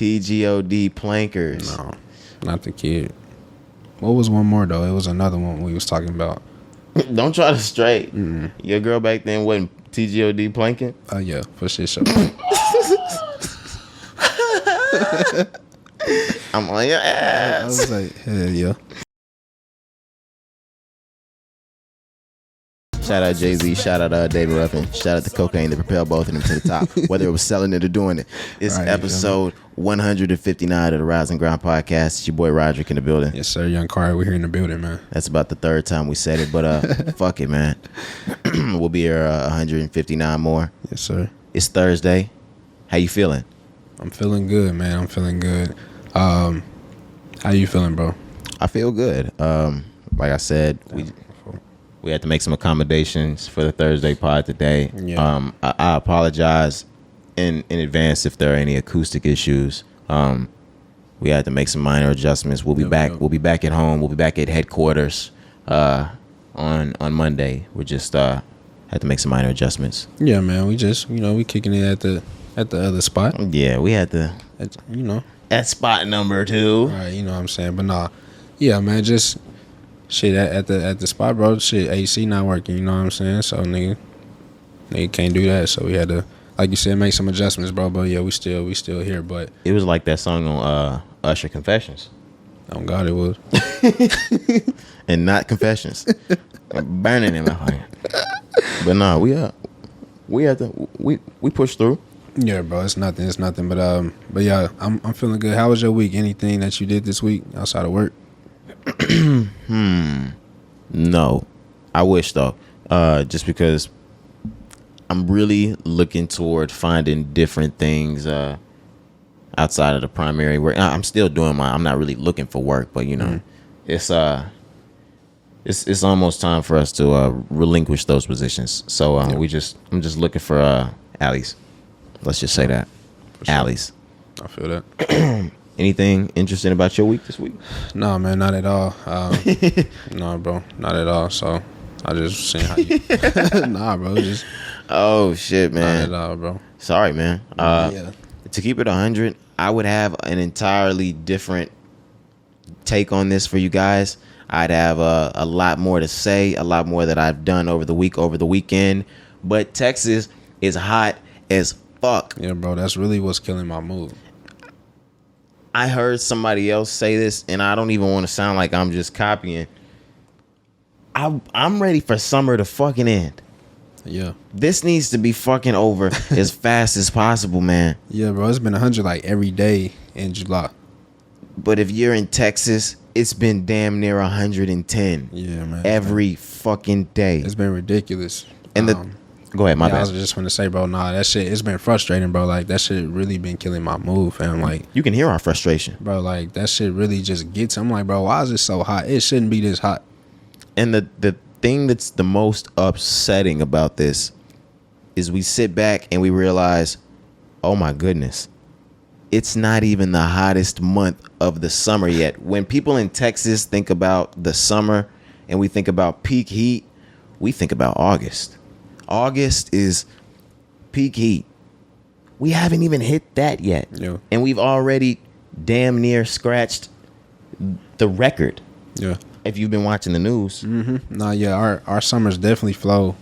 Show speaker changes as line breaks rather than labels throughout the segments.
TGOD Plankers.
No, not the kid. What was one more though? It was another one we was talking about.
Don't try to straight. Your girl back then wasn't TGOD planking?
Oh yeah, for sure.
I'm on your ass.
I was like, hell yeah.
Shout out Jay-Z, shout out David Ruffin, shout out the cocaine that propelled both of them to the top, whether it was selling it or doing it. It's
right,
episode 159 of the Rise and Grind podcast. It's your boy Roderick in the building.
Yes, sir. Young Cari, we're here in the building, man.
That's about the third time we said it, but fuck it, man. We'll be here 159 more.
Yes, sir.
It's Thursday. How you feeling?
I'm feeling good, man. I'm feeling good. How you feeling, bro?
I feel good. Like I said, we had to make some accommodations for the Thursday pod today.
Yeah.
I apologize in advance if there are any acoustic issues. We had to make some minor adjustments. We'll be back. We'll be back at home. We'll be back at headquarters on Monday. We just had to make some minor adjustments.
Yeah, man. We just we kicking it at the other spot.
Yeah, we had to. At spot number 2.
Right. You know what I'm saying, but nah. Yeah, man. Just shit at the spot, bro. Shit, AC not working. You know what I'm saying? So nigga can't do that. So we had to, like you said, make some adjustments, bro. But yeah, we still here. But
it was like that song on Usher, Confessions.
Oh God, it was.
And not Confessions. Burning in my heart. But no, we pushed through.
Yeah, bro. It's nothing. But yeah, I'm feeling good. How was your week? Anything that you did this week outside of work?
No, I wish though. Just because I'm really looking toward finding different things outside of the primary work. I'm still doing I'm not really looking for work, but it's almost time for us to relinquish those positions. So I'm just looking for alleys. Let's just say that. Sure. Alleys.
I feel that.
Anything interesting about your week this week?
No, man, not at all. No, bro, not at all. So I just seen how you. Nah, bro, just.
Oh shit, man.
Not at all, bro.
Sorry, man.
Yeah.
To keep it 100, I would have an entirely different take on this for you guys. I'd have a lot more to say, a lot more that I've done over the weekend. But Texas is hot as fuck.
Yeah, bro, that's really what's killing my mood.
I heard somebody else say this, and I don't even want to sound like I'm just copying. I'm ready for summer to fucking end.
Yeah.
This needs to be fucking over as fast as possible, man.
Yeah, bro, it's been 100 like every day in July.
But if you're in Texas, it's been damn near 110.
Yeah, man.
Every fucking day.
It's been ridiculous.
And go ahead, my bad.
I was just want to say, bro, nah, that shit, it's been frustrating, bro. Like, that shit really been killing my mood, fam. Like,
you can hear our frustration.
Bro, like, that shit really just gets, I'm like, bro, why is it so hot? It shouldn't be this hot.
And the thing that's the most upsetting about this is we sit back and we realize, oh my goodness, it's not even the hottest month of the summer yet. When people in Texas think about the summer and we think about peak heat, we think about August. August is peak heat. We haven't even hit that yet.
Yeah.
And we've already damn near scratched the record.
Yeah.
If you've been watching the news.
Mm-hmm. Nah, yeah, our summers definitely flow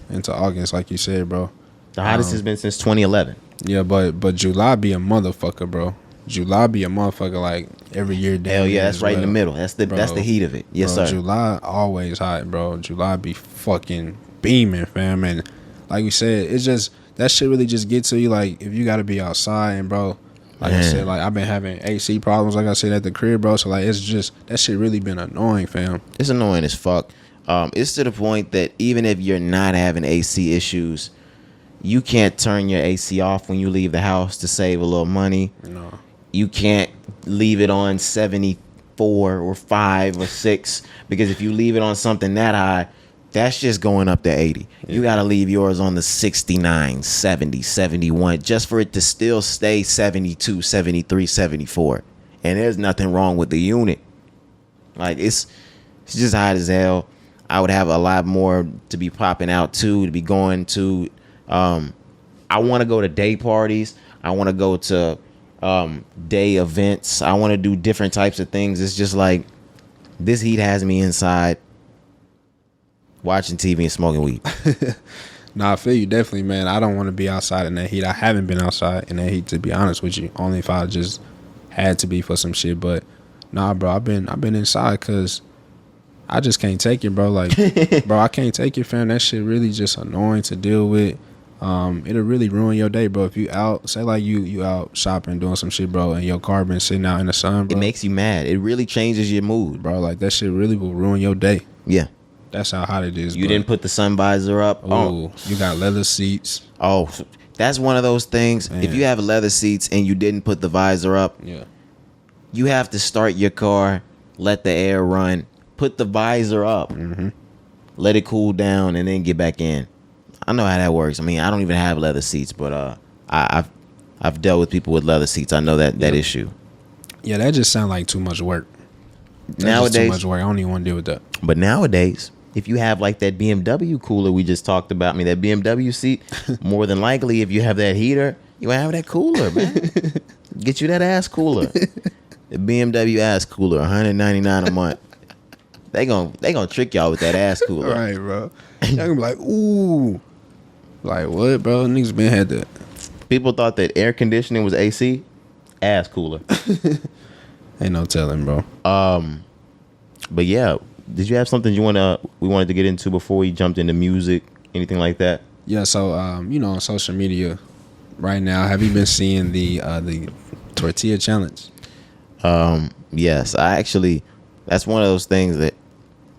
into August, like you said, bro.
The hottest has been since 2011.
Yeah, but July be a motherfucker, bro. July be a motherfucker like every year.
Hell yeah, that's right in the middle. That's the heat of it. Yes,
bro,
sir.
July always hot, bro. July be fucking beaming, fam. And like we said, it's just that shit really just gets to you. Like if you got to be outside, and bro, like I said, like I've been having AC problems, like I said at the crib, bro. So like it's just that shit really been annoying, fam.
It's annoying as fuck. It's to the point that even if you're not having AC issues, you can't turn your AC off when you leave the house to save a little money.
No.
You can't leave it on 74 or 5 or 6 because if you leave it on something that high, that's just going up to 80. Yeah. You got to leave yours on the 69, 70, 71 just for it to still stay 72, 73, 74. And there's nothing wrong with the unit. Like it's just hot as hell. I would have a lot more to be popping out to be going to. I want to go to day parties. I want to go to day events. I want to do different types of things. It's just like this heat has me inside watching TV and smoking weed.
Nah, I feel you definitely, man. I don't want to be outside in that heat. I haven't been outside in that heat, to be honest with you. Only if I just had to be for some shit. But nah, bro, I've been inside because I just can't take it, bro. Like, bro, I can't take it, fam. That shit really just annoying to deal with. It'll really ruin your day, bro. If you out, say like you out shopping, doing some shit, bro, and your car been sitting out in the sun, bro.
It makes you mad. It really changes your mood,
bro. Like that shit really will ruin your day.
Yeah.
That's how hot it is.
You didn't put the sun visor up.
Oh, you got leather seats.
Oh, that's one of those things.
Man.
If you have leather seats and you didn't put the visor up,
yeah,
you have to start your car, let the air run, put the visor up, let it cool down, and then get back in. I know how that works. I mean, I don't even have leather seats, but I've dealt with people with leather seats. I know that issue.
Yeah, that just sounds like too much work.
Nowadays,
too much work. I don't even want to deal with that.
But nowadays, if you have like that BMW cooler we just talked about, that BMW seat, more than likely, if you have that heater, you have that cooler, man. Get you that ass cooler. The BMW ass cooler, $199 a month. They gonna trick y'all with that ass cooler.
All right, bro. Y'all gonna be like, ooh. Like, what, bro? Niggas been had that.
People thought that air conditioning was AC. Ass cooler.
Ain't no telling, bro.
But yeah, did you have something we wanted to get into before we jumped into music? Anything like that?
Yeah, so on social media right now, have you been seeing the Tortilla challenge?
Yes, that's one of those things that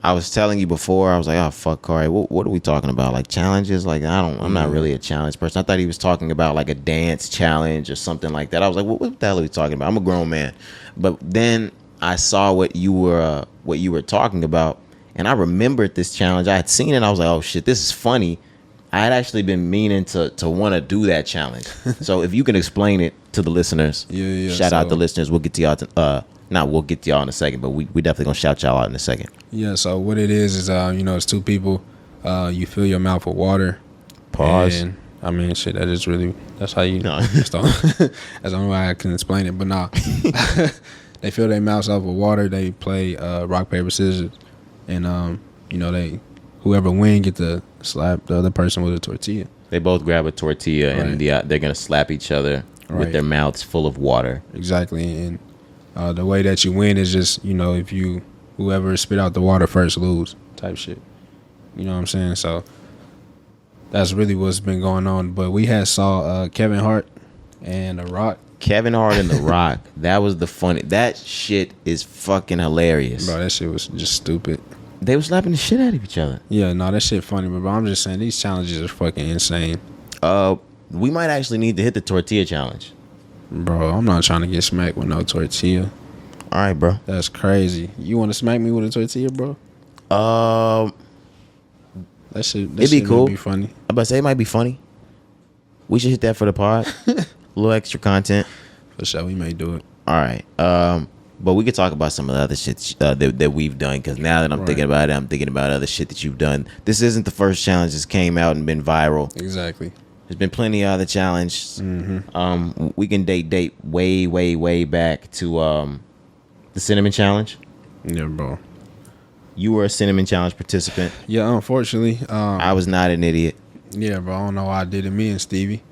I was telling you before. I was like, oh fuck, Cari, what are we talking about? Like challenges? Like I'm not really a challenge person. I thought he was talking about like a dance challenge or something like that. I was like, what the hell are we talking about? I'm a grown man. But then I saw what you were talking about, and I remembered this challenge. I had seen it. I was like, oh shit, this is funny. I had actually been meaning to want to do that challenge. So if you can explain it to the listeners, shout out the listeners. We'll get to y'all. We'll get to y'all in a second, but we definitely gonna shout y'all out in a second.
Yeah. So what it is it's two people. You fill your mouth with water.
Pause.
And, I mean, shit. That's how you. No. That's the only way I can explain it. But nah. They fill their mouths up with water. They play rock, paper, scissors, and whoever win get to slap the other person with a tortilla.
They both grab a tortilla, right, and they're gonna slap each other with their mouths full of water.
Exactly, and the way that you win is just if whoever spit out the water first lose type shit. You know what I'm saying? So that's really what's been going on. But we saw Kevin Hart and The Rock.
Kevin Hart and The Rock. That was the funny. That shit is fucking hilarious.
Bro, that shit was just stupid.
They were slapping the shit out of each other.
Yeah, no, that shit funny, but bro, I'm just saying these challenges are fucking insane.
We might actually need to hit the tortilla challenge.
Bro, I'm not trying to get smacked with no tortilla.
All right, bro.
That's crazy. You want to smack me with a tortilla, bro? That shit
it'd be cool.
Be funny.
I'm about to say it might be funny. We should hit that for the pod. A little extra content.
For sure, we may do it.
All right. But we could talk about some of the other shit that we've done, because now that I'm thinking about it, I'm thinking about other shit that you've done. This isn't the first challenge that's came out and been viral.
Exactly.
There's been plenty of other challenges. Mm-hmm. We can date way, way, way back to the Cinnamon Challenge.
Yeah, bro.
You were a Cinnamon Challenge participant.
Yeah, unfortunately.
I was not an idiot.
Yeah, bro. I don't know why I did it. Me and Stevie.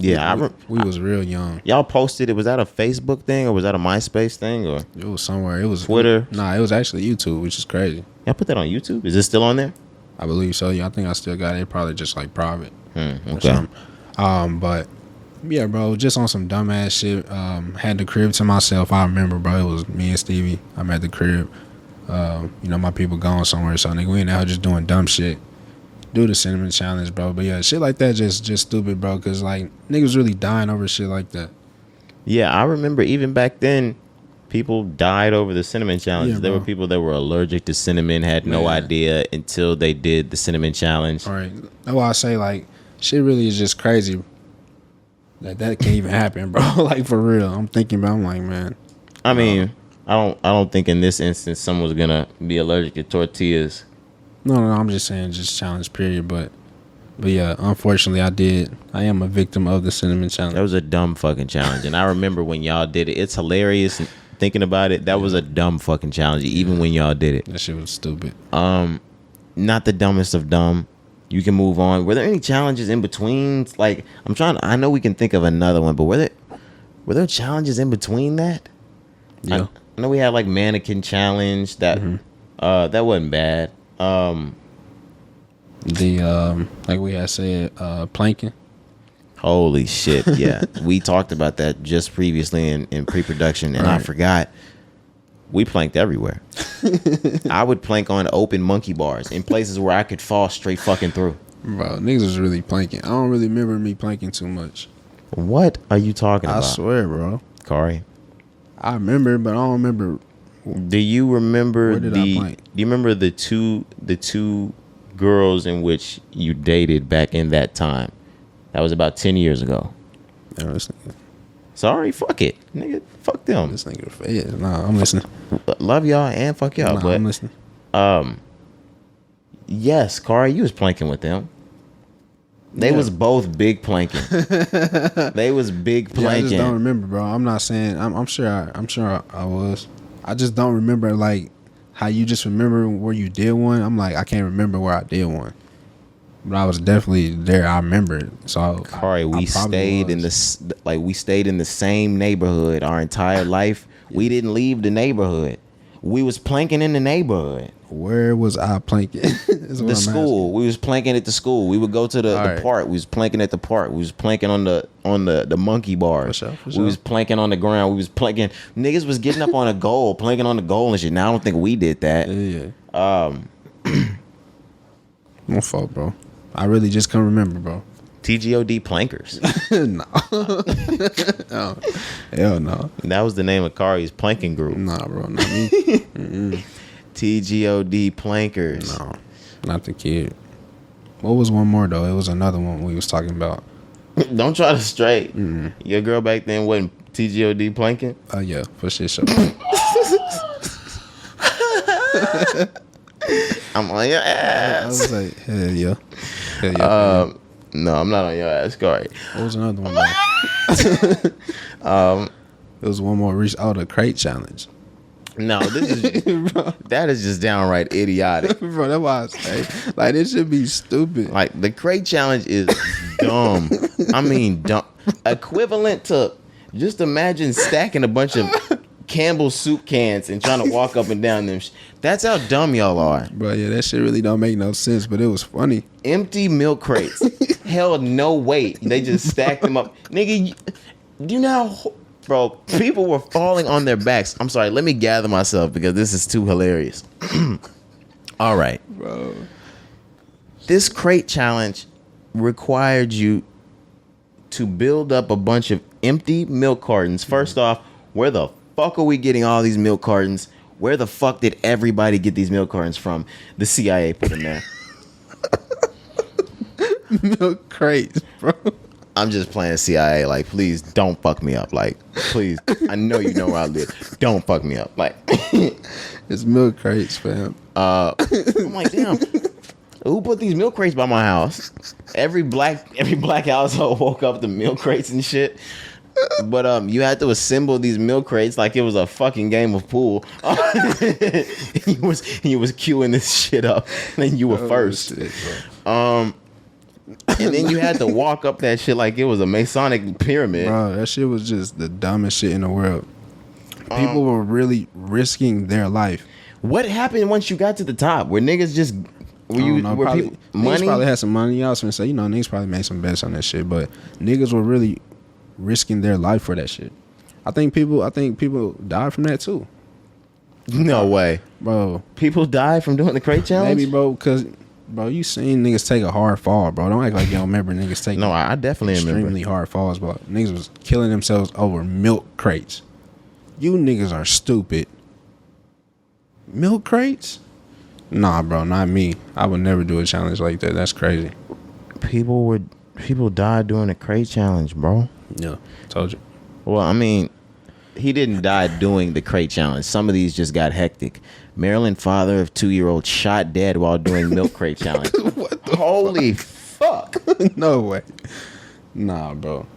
Yeah,
we was real young.
Y'all posted it. Was that a Facebook thing or was that a MySpace thing or?
It was somewhere. It was
Twitter.
It was actually YouTube, which is crazy.
Y'all put that on YouTube? Is it still on there?
I believe so. Yeah, I think I still got it. Probably just like private.
Okay.
But yeah, bro, just on some dumbass shit. Had the crib to myself. I remember, bro. It was me and Stevie. I'm at the crib. My people going somewhere, so nigga, we in there just doing dumb shit. Do the Cinnamon Challenge, bro. But yeah, shit like that just stupid, bro. Cause like niggas really dying over shit like that.
Yeah, I remember even back then, people died over the Cinnamon Challenge.
Yeah,
there were people that were allergic to cinnamon, had no idea until they did the Cinnamon Challenge.
All right, that's why I say like shit really is just crazy that can't even happen, bro. Like for real, I'm like, man.
I mean, I don't think in this instance someone's gonna be allergic to tortillas.
No, I'm just saying just challenge period. But But yeah, unfortunately, I am a victim of the cinnamon challenge.
That was a dumb fucking challenge. And I remember when y'all did it. It's hilarious thinking about it. That was a dumb fucking challenge, even when y'all did it.
That shit was stupid.
Not the dumbest of dumb. You can move on. Were there any challenges in between? Like, I know we can think of another one, but were there challenges in between that?
Yeah.
I know we had like mannequin challenge that that wasn't bad.
Like we had said, planking.
Holy shit, yeah. We talked about that just previously in pre-production, and I forgot. We planked everywhere. I would plank on open monkey bars in places where I could fall straight fucking through.
Bro, niggas was really planking. I don't really remember me planking too much.
What are you talking about?
I swear, bro.
Cari.
I remember, but I don't remember.
Do you remember
Where did I plank?
Do you remember the two girls in which you dated back in that time? That was about 10 years ago.
Man, this nigga,
Sorry, fuck it. Nigga, fuck them.
this nigga fed. Nah, I'm listening.
Love y'all and fuck y'all.
Nah,
but
I'm listening.
yes, Cari, you was planking with them. They was both big planking. They was big planking.
Yeah, I just don't remember, bro. I'm not saying. I'm sure I was. I just don't remember like how you just remember where you did one. I'm like I can't remember where I did one, but I was definitely there. I remember it. So
Cari, we stayed in we stayed in the same neighborhood our entire life. We didn't leave the neighborhood. We was planking in the neighborhood.
Where was I planking?
The school. We was planking at the school. We would go to the park. We was planking at the park. We was planking on the monkey bars.
For
We
sure.
was planking on the ground. We was planking. Niggas was getting up on a goal, planking on the goal and shit. Now I don't think we did that.
Yeah. My fault, bro. I really just can't remember, bro.
TGOD plankers.
No. Oh, hell no.
That was the name of Cari's planking group.
Nah, bro. Not me.
TGOD plankers.
No. Not the kid. What was one more, though? It was another one we was talking about.
Don't try to straight. Your girl back then wasn't TGOD planking?
Oh, yeah. For shit show.
I'm on your ass.
I was like, hell yeah. Hell yeah.
No, I'm not on your ass, Cari.
What was another one, though? It was one more. The crate challenge.
No, this is that is just downright idiotic.
Bro, that's why I say, like, this should be stupid.
Like, the crate challenge is dumb. I mean, dumb. Equivalent to, just imagine stacking a bunch of Campbell's soup cans and trying to walk up and down them. That's how dumb y'all are.
Bro, yeah, that shit really don't make no sense, but it was funny.
Empty milk crates held no weight. They just stacked them up. Nigga, you know how, bro, people were falling on their backs. I'm sorry, let me gather myself because this is too hilarious. All right.
Bro.
This crate challenge required you to build up a bunch of empty milk cartons. First off, where the fuck are we getting all these milk cartons? Where the fuck did everybody get these milk cartons from? The CIA put them there.
Milk crates, bro.
I'm just playing CIA. Like, please don't fuck me up. Like, please. I know you know where I live. Don't fuck me up. Like,
It's milk crates, fam.
I'm like, damn. Who put these milk crates by my house? Every black household woke up to milk crates and shit. But you had to assemble these milk crates like it was a fucking game of pool. He was queuing this shit up, and you were first.
Shit,
And then you had to walk up that shit like it was a Masonic pyramid.
bro, that shit was just the dumbest shit in the world. People were really risking their life.
What happened once you got to the top? Where niggas just
Niggas
money?
probably had some money. I was gonna say, niggas probably made some bets on that shit, but niggas were really risking their life for that shit. I think people died from that too.
No way,
Bro.
people died from doing the crate challenge.
Maybe, bro, because bro, you seen niggas take a hard fall, bro. Don't act like you don't remember niggas taking
No, I definitely
extremely
remember.
hard falls, bro. Niggas was killing themselves over milk crates. You niggas are stupid. Milk crates? Nah, bro, not me. I would never do a challenge like that. That's crazy.
People died doing the crate challenge, bro.
Yeah, told you.
Well, I mean, he didn't die doing the crate challenge. Some of these just got hectic. Maryland father of 2-year-old shot dead while doing milk crate challenge.
What the
Holy fuck?
No way. Nah, bro.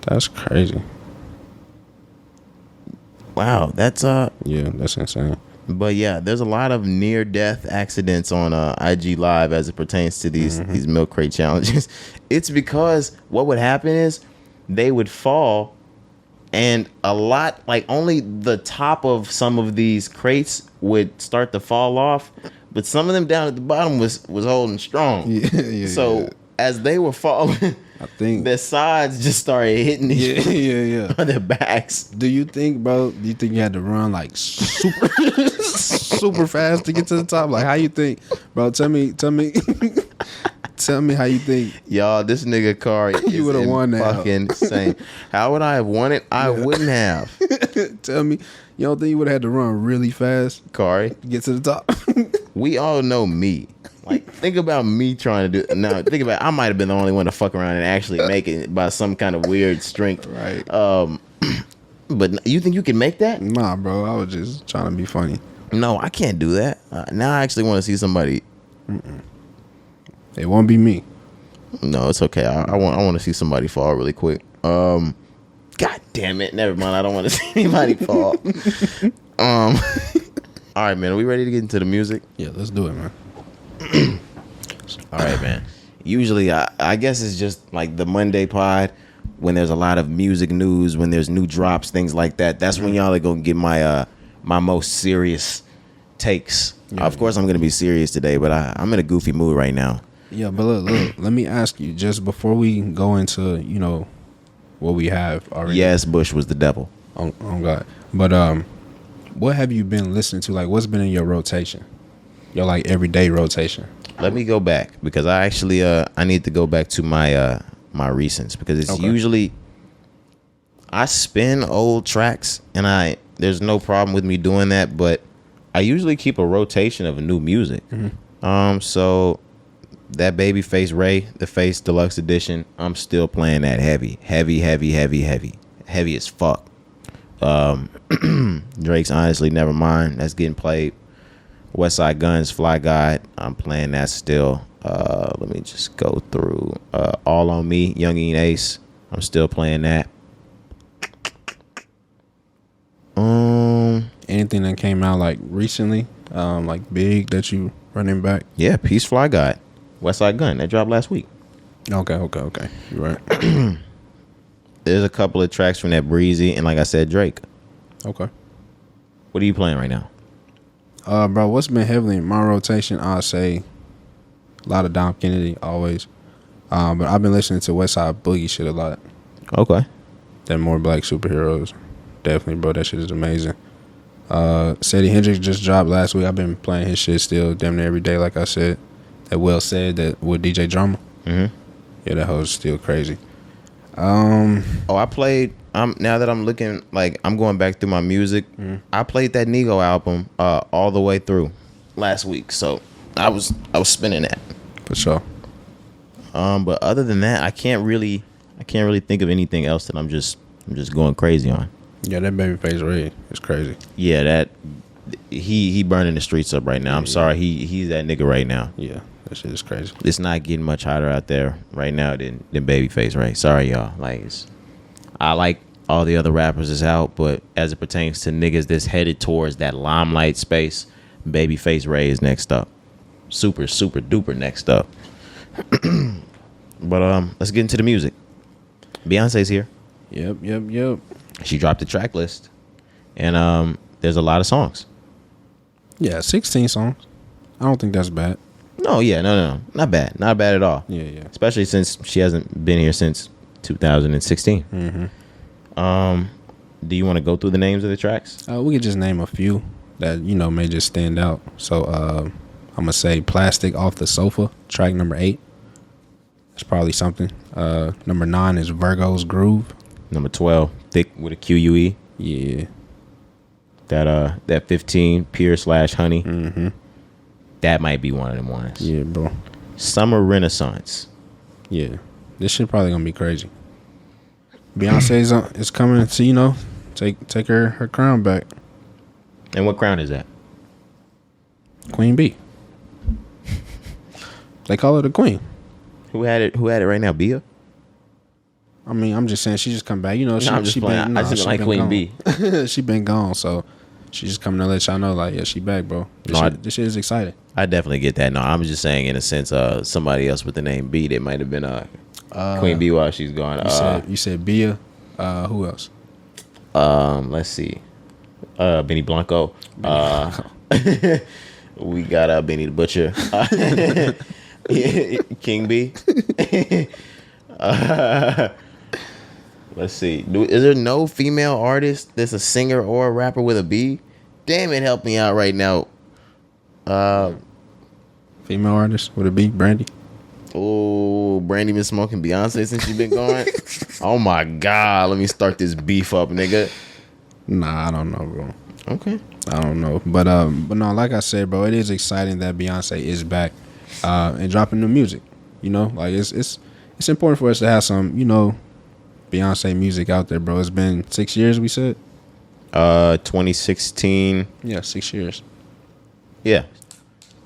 That's crazy.
Wow, that's
Yeah, that's insane.
But yeah, there's a lot of near death accidents on IG Live as it pertains to these milk crate challenges. It's because what would happen is they would fall, and a lot, like only the top of some of these crates would start to fall off, but some of them down at the bottom was holding strong. So as they were falling,
I think
their sides just started hitting these on their backs.
Do you think you had to run like super super fast to get to the top? Like, how you think, bro? Tell me tell me how you think.
Y'all, this nigga Cari
You would have won that.
Fucking insane. How would I have won it? I wouldn't have.
Tell me, you don't think you would have had to run really fast,
Cari,
to get to the top?
we all know me. Like, think about me trying to do. Now, think about. I might have been the only one to fuck around and actually make it by some kind of weird strength.
Right.
But you think you can make that?
Nah, bro. I was just trying to be funny.
No, I can't do that. Now I actually want to see somebody.
It won't be me.
No, it's okay. I want to see somebody fall really quick. God damn it! Never mind. I don't want to see anybody fall. All right, man. Are we ready to get into the music?
Yeah, let's do it, man.
All right, man. Usually, I guess it's just like the Monday pod when there's a lot of music news, when there's new drops, things like that. That's when y'all are gonna get my my most serious takes. Of course, I'm gonna be serious today, but I'm in a goofy mood right now.
Yeah, but look, let me ask you, just before we go into, what we have already.
Yes, Bush was the devil.
Oh God. But what have you been listening to? Like, what's been in your rotation? Your like everyday rotation?
Let me go back because I actually I need to go back to my my recents because it's usually I spin old tracks and there's no problem with me doing that, but I usually keep a rotation of new music. So that Babyface Ray, the Face Deluxe Edition, I'm still playing that heavy as fuck. Drake's Honestly Nevermind, that's getting played. Westside Gunn's Fly Guide, I'm playing that still. Let me just go through. All on Me, Young E and Ace, I'm still playing that.
Anything that came out like recently, like big that you running back?
Yeah, Peace Fly Guide, Westside Gunn, that dropped last week.
Okay. You're right.
There's a couple of tracks from that Breezy, and like I said, Drake.
Okay.
What are you playing right now?
Bro, what's been heavily in my rotation? I'll say a lot of Dom Kennedy, always. But I've been listening to Westside Boogie shit a lot.
Okay.
Then More Black Superheroes. Definitely, bro. That shit is amazing. Sadie Hendrix just dropped last week. I've been playing his shit still damn near every day, like I said. That Well Said, that with DJ Drama. Yeah, that hoe's still crazy.
I played. Now that I'm looking, like I'm going back through my music. I played that Nego album all the way through last week, so I was spinning that
For sure.
But other than that, I can't really think of anything else that I'm just going crazy on.
Yeah, that Babyface Ray is crazy.
Yeah, that he burning the streets up right now. I'm sorry, he's that nigga right now.
Yeah, that shit is crazy.
It's not getting much hotter out there right now than Babyface Ray. Sorry, y'all. Like, I like all the other rappers is out, but as it pertains to niggas that's headed towards that limelight space, Babyface Ray is next up. Super duper next up. But let's get into the music. Beyonce's here.
Yep.
She dropped the track list, and there's a lot of songs.
Yeah, 16 songs. I don't think that's bad.
No, not bad at all.
Yeah.
Especially since she hasn't been here since 2016. Do you want to go through the names of the tracks?
We could just name a few that may just stand out. So I'm gonna say Plastic Off the Sofa, track number 8. That's probably something. Number 9 is Virgo's Groove.
Number 12, Thick with a QUE.
Yeah.
That 15, Pure/Honey. That might be one of them ones.
Yeah, bro.
Summer Renaissance.
Yeah. This shit probably gonna be crazy. Beyonce's is coming to, take her crown back.
And what crown is that?
Queen B. They call her the queen.
Who had it right now? Bia?
I mean, I'm just saying she just come back. You know,
I'm just playing. I just like Queen B.
She been gone, so she just coming to let y'all know, like, yeah, she back, bro. This shit is exciting.
I definitely get that. No, I'm just saying in a sense, somebody else with the name B that might have been Queen B while she's gone.
You said Bia. Who else?
Let's see. Benny Blanco. We got Benny the Butcher. King B. Let's see. Is there no female artist that's a singer or a rapper with a B? Damn it, help me out right now.
Female artist with a B? Brandy?
Oh, Brandy been smoking Beyonce since she been gone? Oh my God. Let me start this beef up, nigga.
Nah, I don't know, bro.
Okay.
I don't know. But no, like I said, bro, it is exciting that Beyonce is back and dropping new music. You know, like it's important for us to have some, you know, Beyonce music out there, bro. It's been 6 years, we said?
2016.
Yeah, 6 years.
Yeah.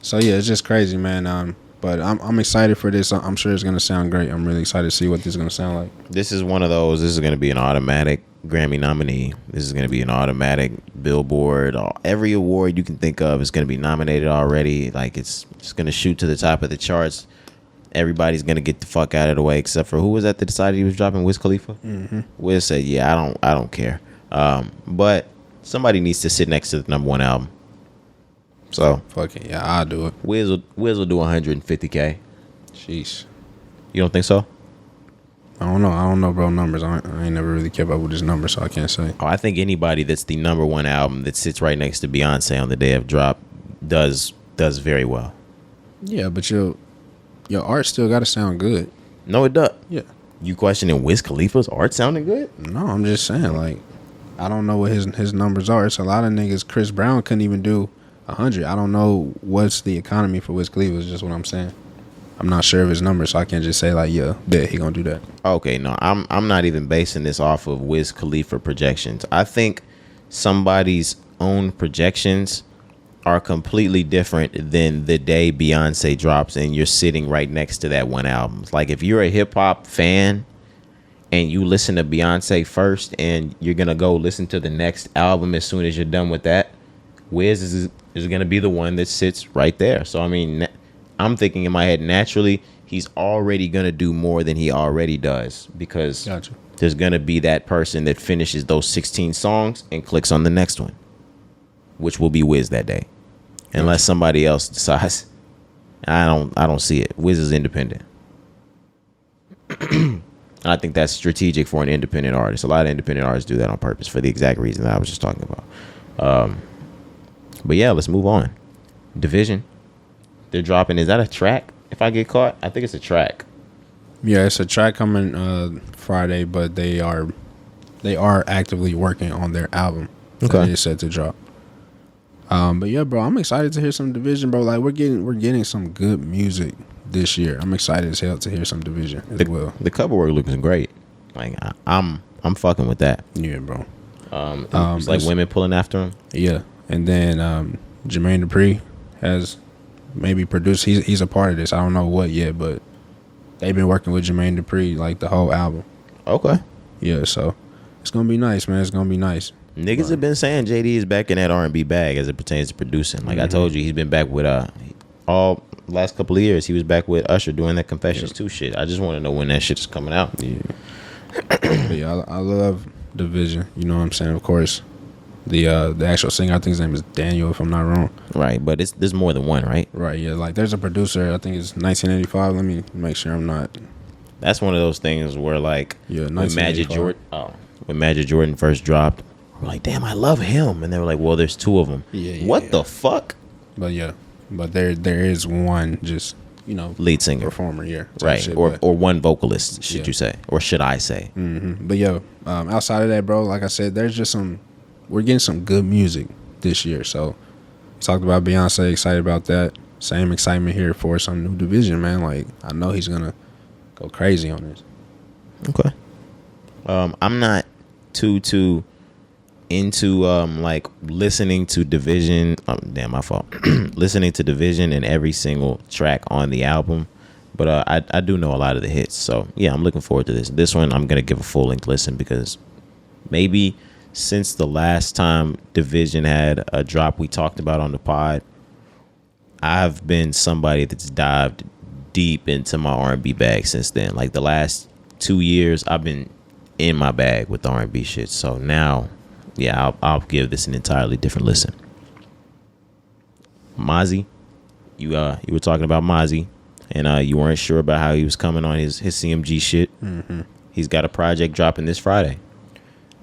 So yeah, it's just crazy, man. But I'm excited for this. I'm sure it's gonna sound great. I'm really excited to see what this is gonna sound like.
This is one of those. This is gonna be an automatic Grammy nominee. This is gonna be an automatic Billboard. Every award you can think of is gonna be nominated already. Like it's gonna shoot to the top of the charts. Everybody's gonna get the fuck out of the way, except for who was that decided he was dropping? Wiz Khalifa.
Mm-hmm.
Wiz said, "Yeah, I don't care." But somebody needs to sit next to the number one album. So
fuck it, yeah, I'll do it.
Wiz will do 150K.
Jeez,
you don't think so?
I don't know, bro. Numbers. I ain't never really kept up with his numbers, so I can't say.
Oh, I think anybody that's the number one album that sits right next to Beyonce on the day of drop does very well.
Yeah, but your art still got to sound good.
No, it does.
Yeah.
You questioning Wiz Khalifa's art sounding good?
No, I'm just saying, like, I don't know what his numbers are. It's a lot of niggas. Chris Brown couldn't even do 100. I don't know what's the economy for Wiz Khalifa. Is just what I'm saying. I'm not sure of his numbers, so I can't just say like, yeah, he gonna do that.
Okay, no, I'm not even basing this off of Wiz Khalifa projections. I think somebody's own projections are completely different than the day Beyonce drops and you're sitting right next to that one album. Like if you're a hip hop fan and you listen to Beyonce first and you're gonna go listen to the next album as soon as you're done with that, Wiz is gonna be the one that sits right there. So I mean, I'm thinking in my head naturally he's already gonna do more than he already does because there's gonna be that person that finishes those 16 songs and clicks on the next one, which will be Wiz that day, unless somebody else decides. I don't see it. Wiz is independent. I think that's strategic for an independent artist. A lot of independent artists do that on purpose for the exact reason that I was just talking about. But yeah, let's move on. Division. They're dropping. Is that a track? If I get caught, I think it's a track.
Yeah, it's a track coming Friday, but they are actively working on their album. Okay, that is set to drop. But yeah, bro, I'm excited to hear some Division, bro. Like we're getting some good music this year. I'm excited as hell to hear some Division as well.
The cover work looks great. Like I'm fucking with that.
Yeah, bro.
It's like women pulling after him.
Yeah, and then Jermaine Dupri has maybe produced. He's a part of this. I don't know what yet, but they've been working with Jermaine Dupri like the whole album.
Okay.
Yeah, so it's gonna be nice, man. It's gonna be nice.
Niggas have been saying JD is back in that R&B bag as it pertains to producing. Like I told you, he's been back with all last couple of years. He was back with Usher doing that Confessions 2 shit. I just want to know when that shit is coming out.
Yeah. But yeah, I love Division. You know what I'm saying? Of course, the actual singer, I think his name is Daniel, if I'm not wrong.
Right, but there's more than one, right?
Right. Yeah. Like there's a producer. I think it's 1985. Let me make sure I'm not.
That's one of those things where like when Magic Jordan first dropped. We're like, damn, I love him. And they were like, well, there's two of them.
Yeah.
What the fuck?
But yeah, but there is one just, you know,
lead singer,
performer, yeah.
Right.
Shit,
or one vocalist, should you say? Or should I say?
Mm-hmm. But yeah, outside of that, bro, like I said, there's just we're getting some good music this year. So talked about Beyonce, excited about that. Same excitement here for some new Division, man. Like I know he's going to go crazy on this.
Okay. I'm not too into like listening to Division. Damn, my fault. Listening to Division and every single track on the album. But I do know a lot of the hits. So yeah, I'm looking forward to this. This one I'm gonna give a full length listen because maybe since the last time Division had a drop we talked about on the pod, I've been somebody that's dived deep into my R&B bag since then. Like the last 2 years, I've been in my bag with the R&B shit. So now, yeah, I'll give this an entirely different listen. Mozzy, you were talking about Mozzy, and you weren't sure about how he was coming on his CMG shit. Mm-hmm. He's got a project dropping this Friday.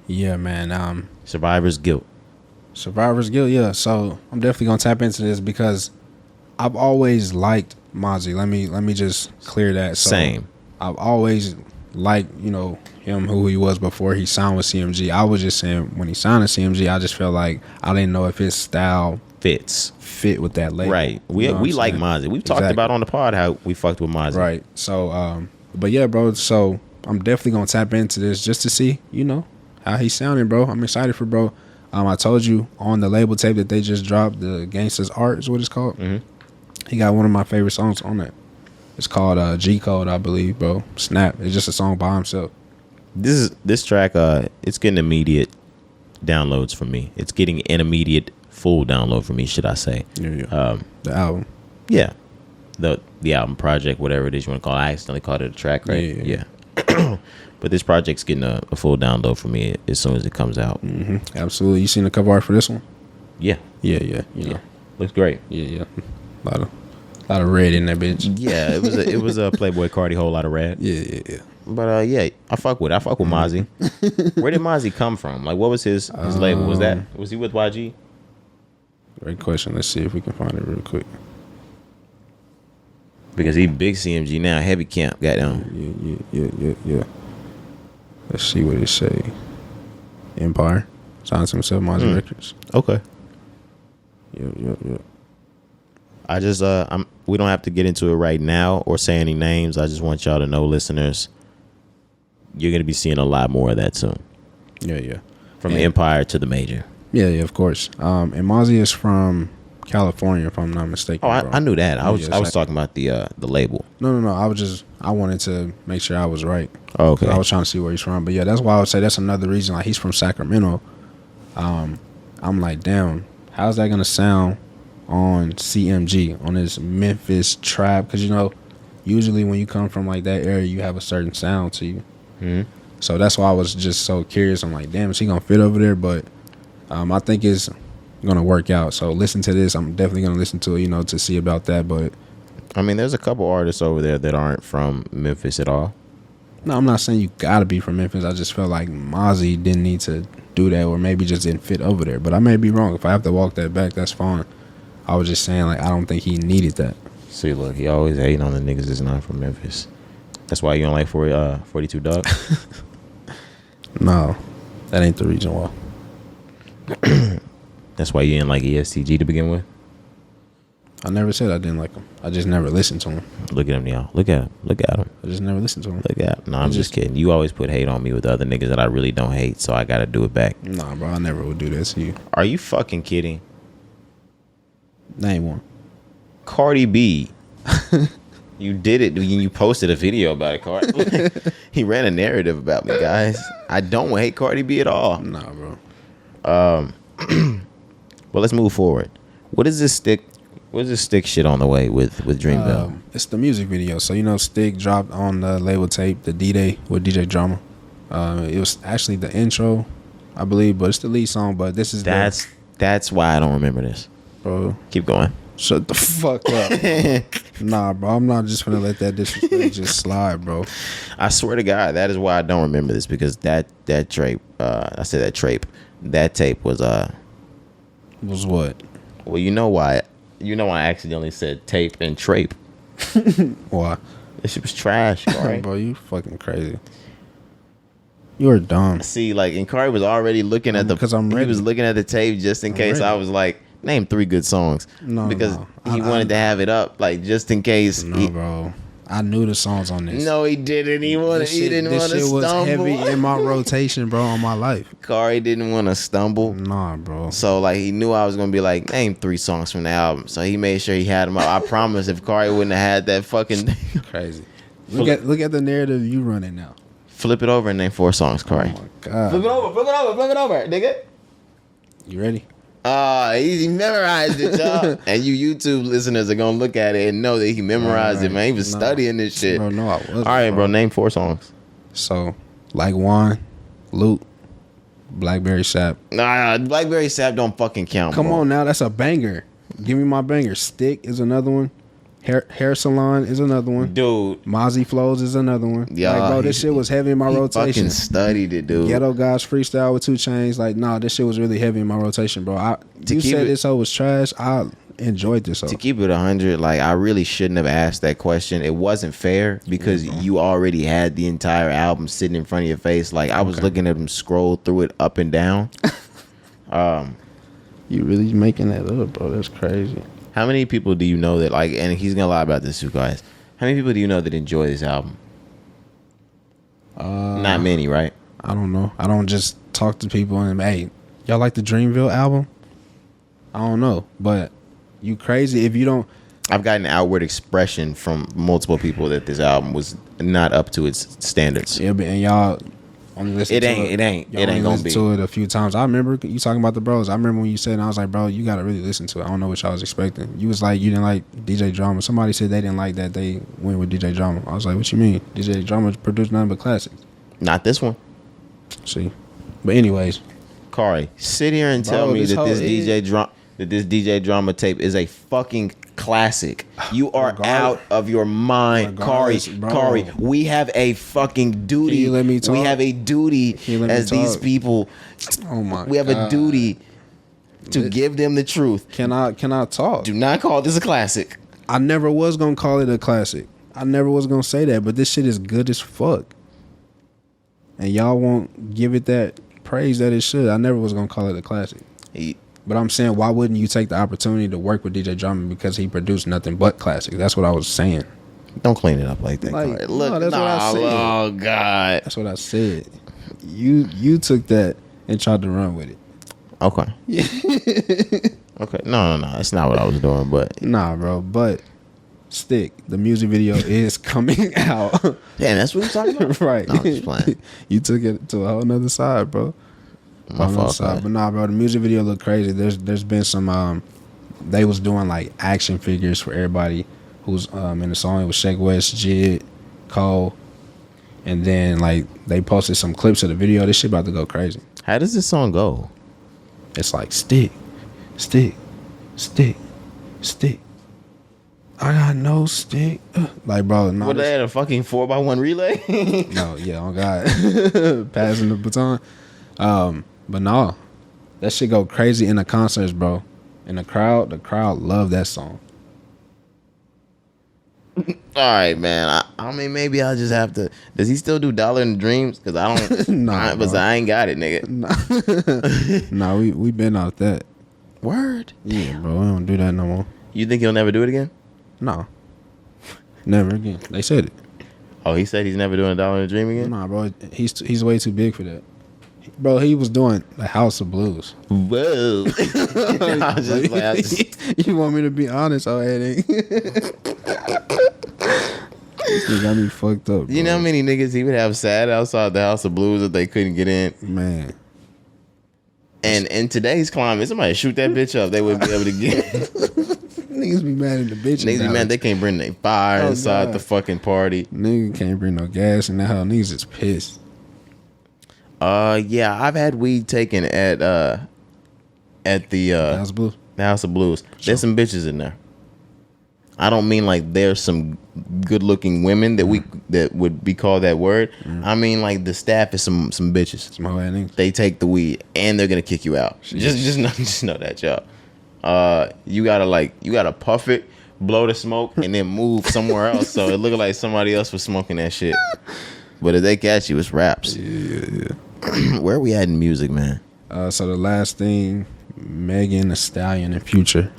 Yeah, man.
Survivor's Guilt.
Survivor's Guilt, yeah. So I'm definitely gonna tap into this because I've always liked Mozzy. Let me just clear that. So
Same.
I've always liked, him, who he was before he signed with CMG. I was just saying when he signed with CMG, I just felt like I didn't know if his style fit with that label.
Right. We like Mozzy. We've talked about on the pod how we fucked with Mozzy.
Right. So but yeah, bro, so I'm definitely gonna tap into this just to see, how he's sounding, bro. I'm excited for bro. I told you on the label tape that they just dropped, the Gangsta's Art is what it's called. Mm-hmm. He got one of my favorite songs on that. It's called G Code, I believe, bro. Snap. It's just a song by himself.
This track, it's getting immediate downloads for me. It's getting an immediate full download for me, should I say?
Yeah. The album.
Yeah. The album project, whatever it is you want to call it. I accidentally called it a track, right? Yeah. But this project's getting a full download for me as soon as it comes out.
Mm-hmm. Absolutely. You seen the cover art for this one?
Yeah.
Yeah.
Looks great.
Yeah. A lot of red in that bitch.
Yeah, it was a Playboy Cardi whole lot of red.
Yeah.
But yeah, I fuck with Mozzy. Where did Mozzy come from? Like, what was his label? Was he with YG?
Great question. Let's see if we can find it real quick.
Because he big CMG now, heavy camp, goddamn.
Yeah. Let's see what it say. Empire. Signed to himself, Mozzy Records.
Okay.
Yeah.
I just we don't have to get into it right now or say any names. I just want y'all to know, listeners, you're gonna be seeing a lot more of that soon.
Yeah.
From the Empire to the Major.
Yeah, of course. And Mozzy is from California, if I'm not mistaken.
Oh, I knew that. I was talking about the label.
No. I wanted to make sure I was right.
Oh, okay.
I was trying to see where he's from. But yeah, that's why I would say that's another reason. Like, he's from Sacramento. I'm like, damn, how's that gonna sound on CMG, on this Memphis trap? Because usually when you come from like that area, you have a certain sound to you. Mm-hmm. So that's why I was just so curious. I'm like, damn, is he gonna fit over there? But I think it's gonna work out. So listen to this. I'm definitely gonna listen to it, to see about that. But
I mean, there's a couple artists over there that aren't from Memphis at all.
No, I'm not saying you gotta be from Memphis. I just felt like Mozzy didn't need to do that, or maybe just didn't fit over there. But I may be wrong. If I have to walk that back, that's fine. I was just saying, like, I don't think he needed that.
See, look, he always hating on the niggas that's not from Memphis. That's why you don't like 42 Dugg?
No, that ain't the reason why.
That's why you didn't like ESTG to begin with?
I never said I didn't like him. I just never listened to him.
Look at him, y'all. Look at him.
I just never listened to him.
Look at him. No, I'm just kidding. You always put hate on me with other niggas that I really don't hate, so I gotta do it back.
Nah, bro, I never would do that to you.
Are you fucking kidding?
Name one.
Cardi B. You did it. You posted a video about it, Cardi. He ran a narrative about me, guys. I don't hate Cardi B at all.
Nah, bro.
Well, let's move forward. What is this stick shit on the way with Dreamville?
It's the music video. So, Stick dropped on the label tape, the D-Day with DJ Drama. It was actually the intro, I believe, but it's the lead song. But this is
that's why I don't remember this.
Bro,
keep going.
Shut the fuck up. Nah, bro, I'm not just gonna let that disrespect just slide, bro.
I swear to God, that is why I don't remember this, because that tape, that tape was
was what?
Well, you know why I accidentally said tape and trape.
Why?
This shit was trash, Kari.
Bro, you fucking crazy. You're dumb.
See, like, and Kari was already looking at
because I'm ready.
He was looking at the tape just in case I was like, name 3 good songs.
No,
because he wanted to have it up, like, just in case.
No, bro. I knew the songs on this.
No, he didn't. He didn't want to stumble.
This shit was heavy in my rotation, bro, on my life.
Cari didn't want to stumble.
Nah, bro.
So like he knew I was gonna be like, name 3 songs from the album. So he made sure he had them up. I promise, if Cari wouldn't have had that fucking
crazy. Look at the narrative you running now.
Flip it over and name 4 songs, Cari.
Oh my god.
Flip it over, nigga.
You ready?
He memorized it, y'all. And you YouTube listeners are gonna look at it and know that he memorized it, man. He was studying this shit.
Bro, no, I wasn't.
All right, bro. Name 4 songs.
So, like Juan, Loot, Blackberry Sap.
Nah, Blackberry Sap don't fucking count.
Come
bro.
on now, that's a banger. Give me my banger. Stick is another one. Hair Salon is another one.
Dude.
Mozzy Flows is another one.
Yeah,
like, bro, this shit was heavy in my rotation.
Fucking studied it, dude.
Ghetto Guys freestyle with 2 Chainz. Like, nah, this shit was really heavy in my rotation, bro. You said this hoe was trash. I enjoyed this hoe.
To keep it 100, like, I really shouldn't have asked that question. It wasn't fair because you already had the entire album sitting in front of your face. Like, I was looking at him scroll through it up and down.
You really making that up, bro? That's crazy.
How many people do you know that, like, and he's gonna lie about this, you guys. How many people do you know that enjoy this album? Not many, right?
I don't know. I don't just talk to people and, hey, y'all like the Dreamville album? I don't know, but you crazy if you don't.
I've gotten outward expression from multiple people that this album was not up to its standards.
Yeah, but and y'all only listen
It
to
ain't. It ain't.
Y'all
It ain't
only
gonna
listen
be.
to it a few times. I remember you talking about the bros. I remember when you said, and I was like, bro, you gotta really listen to it. I don't know what y'all was expecting. You was like, you didn't like DJ Drama. Somebody said they didn't like that they went with DJ Drama. I was like, what you mean? DJ Drama produced nothing but classics.
Not this one.
See, but anyways,
Cari, sit here and tell me that this DJ Drama tape is a fucking classic. You are out of your mind, Cari. Cari, we have a fucking duty.
Can you let me talk?
We have a duty as these people.
Oh my God.
We have a duty to give them the truth.
Can I talk?
Do not call this a classic.
I never was gonna call it a classic. I never was gonna say that, but this shit is good as fuck. And y'all won't give it that praise that it should. I never was gonna call it a classic. But I'm saying, why wouldn't you take the opportunity to work with DJ Drama because he produced nothing but classics? That's what I was saying.
Don't clean it up like that.
Like,
Cari. Look,
no, that's what I said.
Oh God.
That's what I said. You took that and tried to run with it.
Okay. Okay. No. That's not what I was doing. But
Nah, bro. But Stick, the music video is coming out.
damn, that's what we're talking about.
Right.
No, I'm just playing.
You took it to a whole nother side, bro.
My fault.
But nah, bro, the music video looked crazy. There's been some they was doing like action figures for everybody who's in the song. It was Shake West, Jid, Cole, and then like they posted some clips of the video. This shit about to go crazy.
How does this song go?
It's like stick, stick, stick, stick. I got no stick. Like, bro, no.
What, they had a fucking 4x1 relay?
No, yeah, oh God. Passing the baton. But no, that shit go crazy in the concerts, bro. In the crowd love that song.
All right, man. I mean, maybe I'll just have to. Does he still do Dollar in Dreams? Because I don't.
Nah,
but I ain't got it, nigga.
Nah, we been out that.
Word.
Yeah, bro, we don't do that no more.
You think he'll never do it again?
No, never again. They said it.
Oh, he said he's never doing a Dollar in a Dream again?
Nah, bro, he's way too big for that. Bro, he was doing the House of Blues.
Whoa. I was just like,
you want me to be honest? Oh, it ain't. This got me fucked up, bro.
You know how many niggas he would have sad outside the House of Blues that they couldn't get in?
Man.
And in today's climate, somebody shoot that bitch up, they wouldn't be able to get
Niggas be mad at the bitch.
Niggas be mad they can't bring their fire inside
God.
the fucking party.
Nigga can't bring no gas in the hell. Niggas is pissed.
Yeah, I've had weed taken at the
House of Blues.
The House of Blues. There's some bitches in there. I don't mean like there's some good looking women that that would be called that word. I mean like the staff is some bitches.
Some hoe ass niggas.
They take the weed and they're gonna kick you out. Just know that, y'all. You gotta puff it, blow the smoke, and then move somewhere else so it look like somebody else was smoking that shit. But if they catch you, it's raps.
Yeah.
Where are we at in music, man?
So the last thing, Megan Thee Stallion and Future.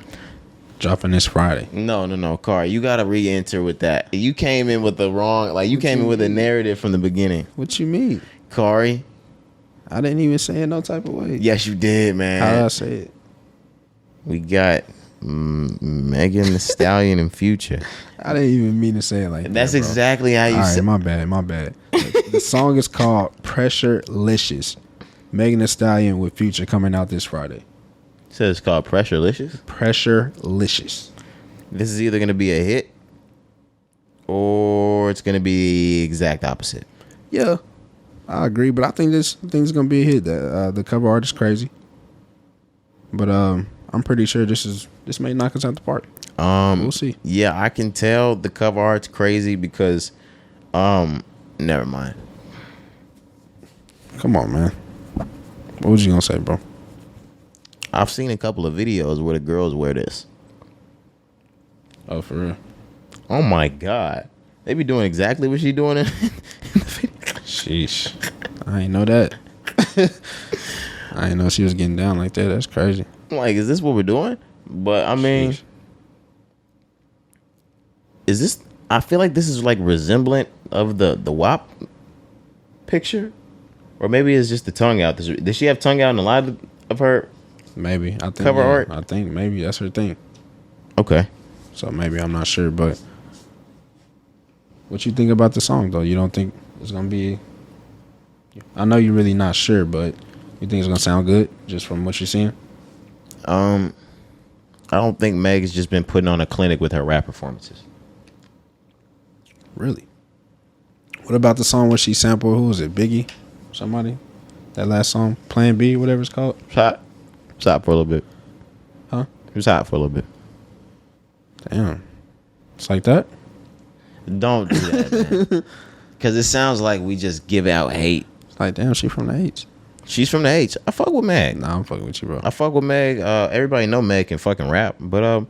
dropping this Friday.
No, Cari, you gotta re-enter with that. You came in with the wrong, like you came in with a narrative from the beginning.
What you mean?
Cari,
I didn't even say it no type of way.
yes, you did, man.
How did I say it?
We got Megan Thee Stallion and Future.
I didn't even mean to say it like that.
That's
bro.
exactly how you
All right,
said.
my bad. The song is called Pressurelicious. Megan Thee Stallion with Future coming out this Friday.
So it's called Pressurelicious.
Pressurelicious.
This is either gonna be a hit or it's gonna be the exact opposite.
Yeah, I agree, but I think this thing's gonna be a hit. The cover art is crazy, but I'm pretty sure this may knock us out the park. We'll see.
Yeah, I can tell the cover art's crazy because never mind.
Come on, man. What was you gonna say, bro?
I've seen a couple of videos where the girls wear this.
Oh, for real?
Oh my god. They be doing exactly what she doing in the video.
Sheesh. I ain't know that. I didn't know she was getting down like that. That's crazy.
I'm like, is this what we're doing? But I mean,
Sheesh.
is this, I feel like this is like resemblant of the WAP picture. Or maybe it's just the tongue out. Does she have tongue out in a lot of her
Maybe. I think
cover art?
I think maybe that's her thing.
Okay.
So maybe, I'm not sure, but what you think about the song though? You don't think it's gonna be? I know you're really not sure, but you think it's gonna sound good just from what you're seeing?
I don't think Meg has just been putting on a clinic with her rap performances.
Really? What about the song where she sampled? Who was it? Biggie? Somebody? That last song, Plan B, whatever it's called.
It's hot. It's hot for a little bit.
Huh?
It was hot for a little bit.
Damn. It's like that?
Don't do that, man. Because it sounds like we just give out hate.
It's like, damn, she from the H.
She's from the H. I fuck with Meg.
Nah, I'm fucking with you, bro.
I fuck with Meg. Everybody know Meg can fucking rap, but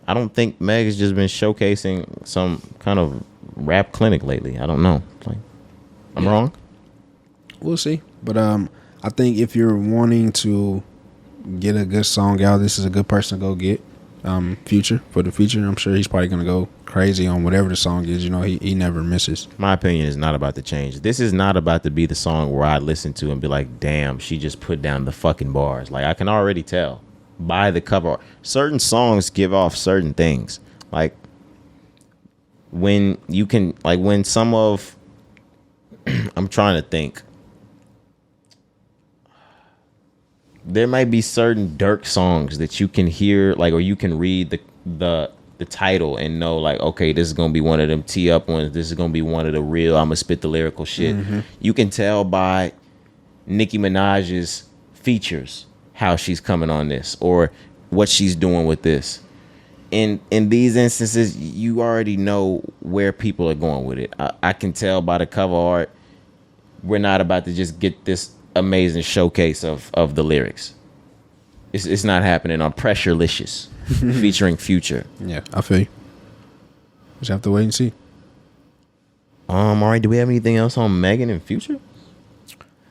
I don't think Meg has just been showcasing some kind of rap clinic lately. I don't know. Like, I'm wrong.
We'll see. But I think if you're wanting to get a good song out, this is a good person to go get. Future for the feature. I'm sure he's probably gonna go crazy on whatever the song is. You know, he never misses.
My opinion is not about to change. This is not about to be the song where I listen to and be like, damn, she just put down the fucking bars. Like, I can already tell by the cover art. Certain songs give off certain things. Like, when you can, like, when some of, I'm trying to think. There might be certain Dirk songs that you can hear, like, or you can read the title and know, like, okay, this is gonna be one of them tee up ones. This is gonna be one of the real. I'm gonna spit the lyrical shit. Mm-hmm. You can tell by Nicki Minaj's features how she's coming on this or what she's doing with this. In these instances, you already know where people are going with it. I can tell by the cover art. We're not about to just get this amazing showcase of the lyrics. It's not happening on Pressurelicious featuring Future.
Yeah, I feel you. Just have to wait and see.
All right, do we have anything else on Megan and Future?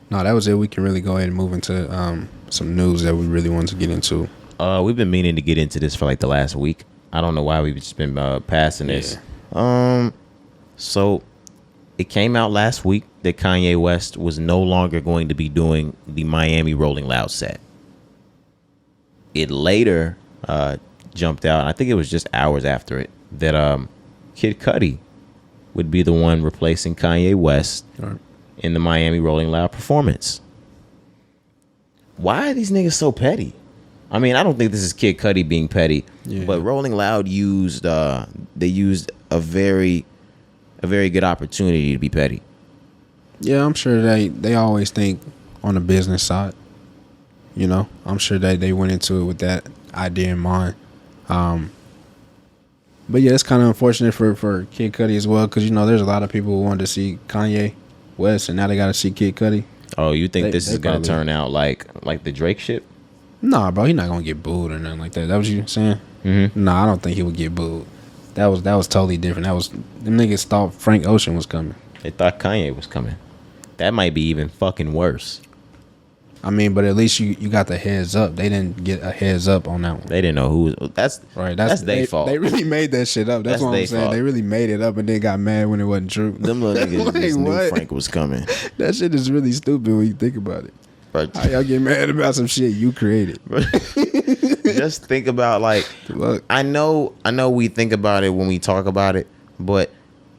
No, that was it. We can really go ahead and move into some news that we really wanted to get into.
We've been meaning to get into this for like the last week. I don't know why we've just been passing this. So it came out last week that Kanye West was no longer going to be doing the Miami Rolling Loud set. It later jumped out, I think it was just hours after it, that Kid Cudi would be the one replacing Kanye West in the Miami Rolling Loud performance. Why are these niggas so petty? I mean, I don't think this is Kid Cudi being petty, but Rolling Loud used a very good opportunity to be petty.
Yeah, I'm sure they always think on the business side. You know, I'm sure that they went into it with that idea in mind. But yeah, it's kind of unfortunate for Kid Cudi as well, because, you know, there's a lot of people who wanted to see Kanye West, and now they got to see Kid Cudi.
Oh, you think this is going to turn out like the Drake shit?
Nah, bro, he's not going to get booed or nothing like that. That what you saying? Mm-hmm. Nah, I don't think he would get booed. That was totally different. Them niggas thought Frank Ocean was coming.
They thought Kanye was coming. That might be even fucking worse.
I mean, but at least you got the heads up. They didn't get a heads up on that one.
They didn't know who was. That's their fault.
They really made that shit up. That's what I'm saying. Fault. They really made it up and then got mad when it wasn't true.
Them little niggas just knew Frank was coming.
That shit is really stupid when you think about it.
Right.
How y'all get mad about some shit you created?
Just think about like, look, I know we think about it when we talk about it, but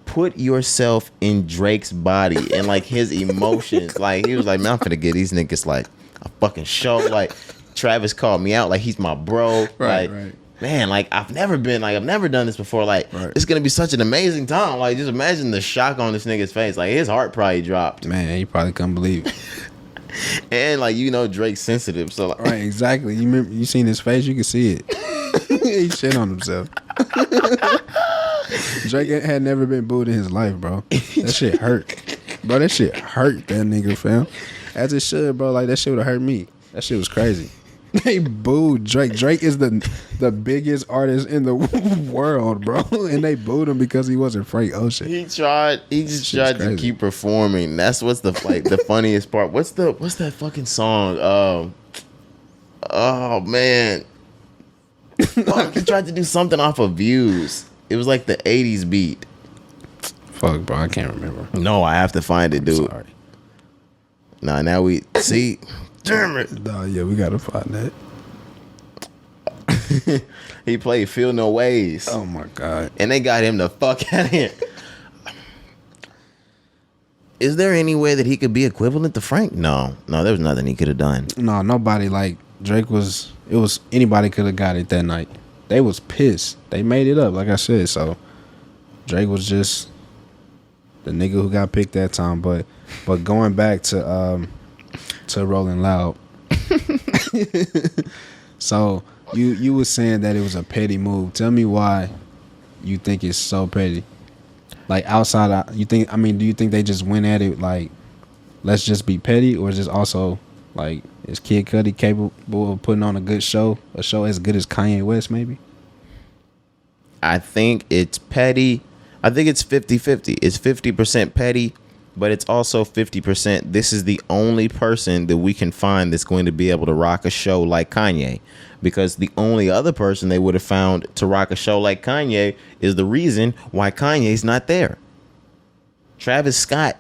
put yourself in Drake's body and like his emotions. Like he was like, man, I'm finna get these niggas like a fucking show. Like Travis called me out, like he's my bro. Right, like, man, like I've never done this before. Like it's gonna be such an amazing time. Like just imagine the shock on this nigga's face. Like his heart probably dropped.
Man, he probably couldn't believe it.
And like Drake's sensitive, so like,
right, exactly. You seen his face, you can see it. He shit on himself. Drake had never been booed in his life, bro. That shit hurt, bro. That shit hurt that nigga, fam. As it should, bro. Like that shit would have hurt me. That shit was crazy. They booed Drake. Drake is the biggest artist in the world, bro. And they booed him because he wasn't Frank Ocean.
He just tried to keep performing. That's what's the funniest part. What's that fucking song? Oh man. Fuck, he tried to do something off of Views. It was like the 80s beat.
Fuck, bro, I can't remember.
No, I have to find it, dude.
Sorry.
Nah, now we see. Damn it.
No, yeah, we gotta find
that. He played Feel No Ways.
Oh my god.
And they got him the fuck out of here. Is there any way that he could be equivalent to Frank? No, there was nothing he could have done.
No, nobody. Like Drake was. It was anybody could have got it that night. They was pissed. They made it up, like I said. So Drake was just the nigga who got picked that time. But going back to Rolling Loud. So you were saying that it was a petty move. Tell me why you think it's so petty. Like outside, do you think they just went at it like, let's just be petty, or is it also like, is Kid Cudi capable of putting on a show as good as Kanye West maybe?
I think it's petty. I think it's 50-50. It's 50% petty, but it's also 50%. This is the only person that we can find that's going to be able to rock a show like Kanye, because the only other person they would have found to rock a show like Kanye is the reason why Kanye's not there. Travis Scott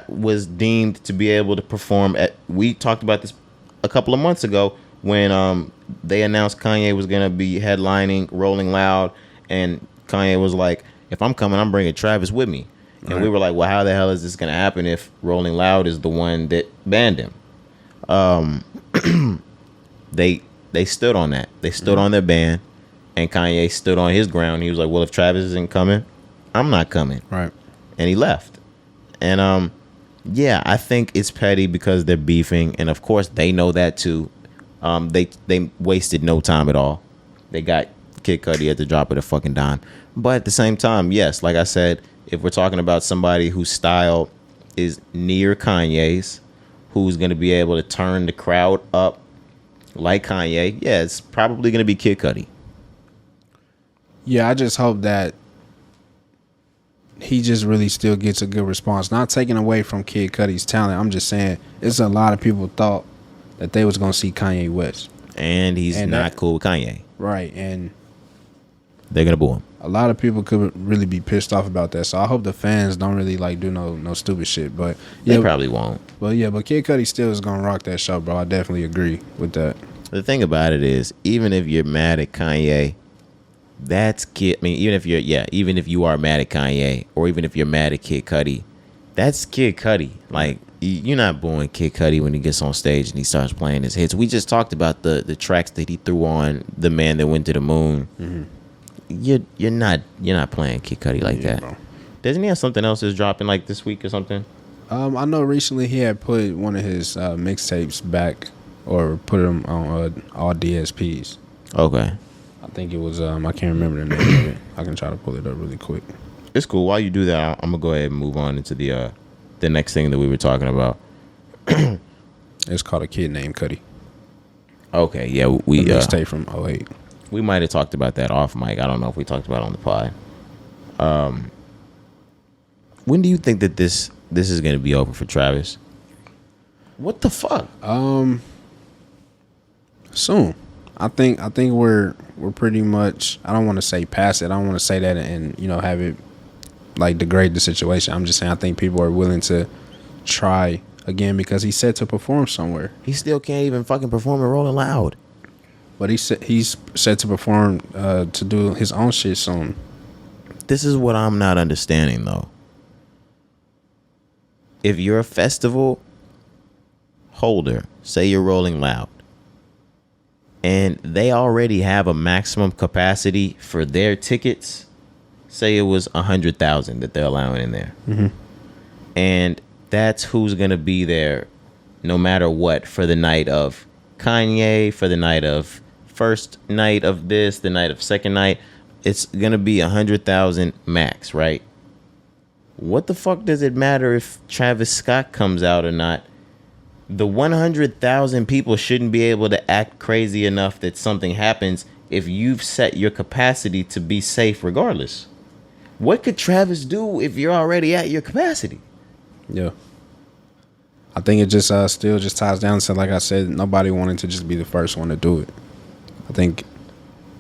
was deemed to be able to perform at. We talked about this a couple of months ago when they announced Kanye was gonna be headlining Rolling Loud, and Kanye was like, "If I'm coming, I'm bringing Travis with me." And we were like, "Well, how the hell is this gonna happen if Rolling Loud is the one that banned him?" They stood on that. They stood on their ban, and Kanye stood on his ground. He was like, "Well, if Travis isn't coming, I'm not coming."
Right.
And he left. And yeah, I think it's petty because they're beefing, and of course they know that too. They wasted no time at all. They got Kid Cudi at the drop of the fucking dime. But at the same time, yes, like I said, if we're talking about somebody whose style is near Kanye's, who's going to be able to turn the crowd up like Kanye, yeah, it's probably going to be Kid Cudi.
Yeah, I just hope that he just really still gets a good response. Not taking away from Kid Cudi's talent. I'm just saying it's a lot of people thought that they was going to see Kanye West.
And he's not cool with Kanye.
Right, and
they're going to boo him.
A lot of people could really be pissed off about that. So I hope the fans don't really like do no stupid shit. But yeah,
they probably won't.
But Kid Cudi still is gonna rock that show, bro. I definitely agree with that.
The thing about it is, even if you're mad at Kanye, that's Kid. I mean, even if you are mad at Kanye, or even if you're mad at Kid Cudi, that's Kid Cudi. Like, you're not booing Kid Cudi when he gets on stage and he starts playing his hits. We just talked about the tracks that he threw on The Man That Went to the Moon. Mm-hmm. You're not playing Kid Cudi like that. Bro. Doesn't he have something else that's dropping like this week or something?
I know recently he had put one of his mixtapes back, or put them on all DSPs.
Okay.
I think it was I can't remember the name of it. I can try to pull it up really quick.
It's cool. While you do that, I'm gonna go ahead and move on into the next thing that we were talking about.
It's called A Kid Named Cudi.
Okay, yeah, we
mixtape from 2008.
We might have talked about that off mic. I don't know if we talked about it on the pod. When do you think that this is going to be over for Travis? What the fuck?
Soon. I think we're pretty much. I don't want to say past it. I don't want to say that and have it like degrade the situation. I'm just saying I think people are willing to try again because he's set to perform somewhere.
He still can't even fucking perform at Rolling Loud.
But he's set to perform to do his own shit soon.
This is what I'm not understanding though. If you're a festival holder, say you're Rolling Loud, and they already have a maximum capacity for their tickets, say it was 100,000 that they're allowing in there.
Mm-hmm.
And that's who's going to be there no matter what for the night of Kanye, for the night of first night of this, the night of second night. It's going to be 100,000 max, right? What the fuck does it matter if Travis Scott comes out or not? The 100,000 people shouldn't be able to act crazy enough that something happens if you've set your capacity to be safe regardless. What could Travis do if you're already at your capacity?
Yeah. I think it just still just ties down to, like I said, nobody wanted to just be the first one to do it. I think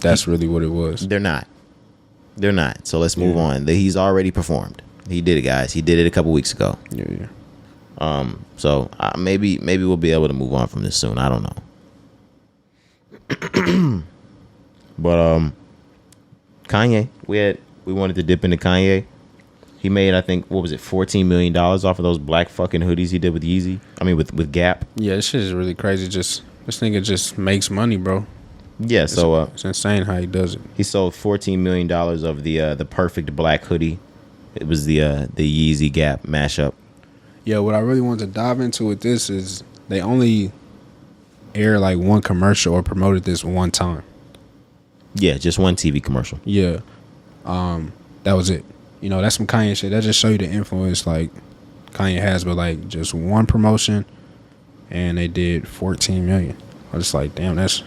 that's really what it was.
They're not. So let's move on. He's already performed. He did it, guys. He did it a couple weeks ago.
Yeah.
So maybe we'll be able to move on from this soon. I don't know. But Kanye, we wanted to dip into Kanye. He made, I think, what was it, $14 million off of those black fucking hoodies he did with Yeezy. I mean, with Gap.
Yeah, this shit is really crazy. This nigga just makes money, bro.
Yeah, so
it's insane how he does it.
He sold $14 million of the perfect black hoodie. It was the Yeezy Gap mashup.
Yeah, what I really want to dive into with this is they only aired like one commercial or promoted this one time.
Yeah, just one TV commercial.
Yeah. That was it. That's some Kanye shit. That just show you the influence like Kanye has, but like just one promotion and they did 14 million. I was just like, damn, that's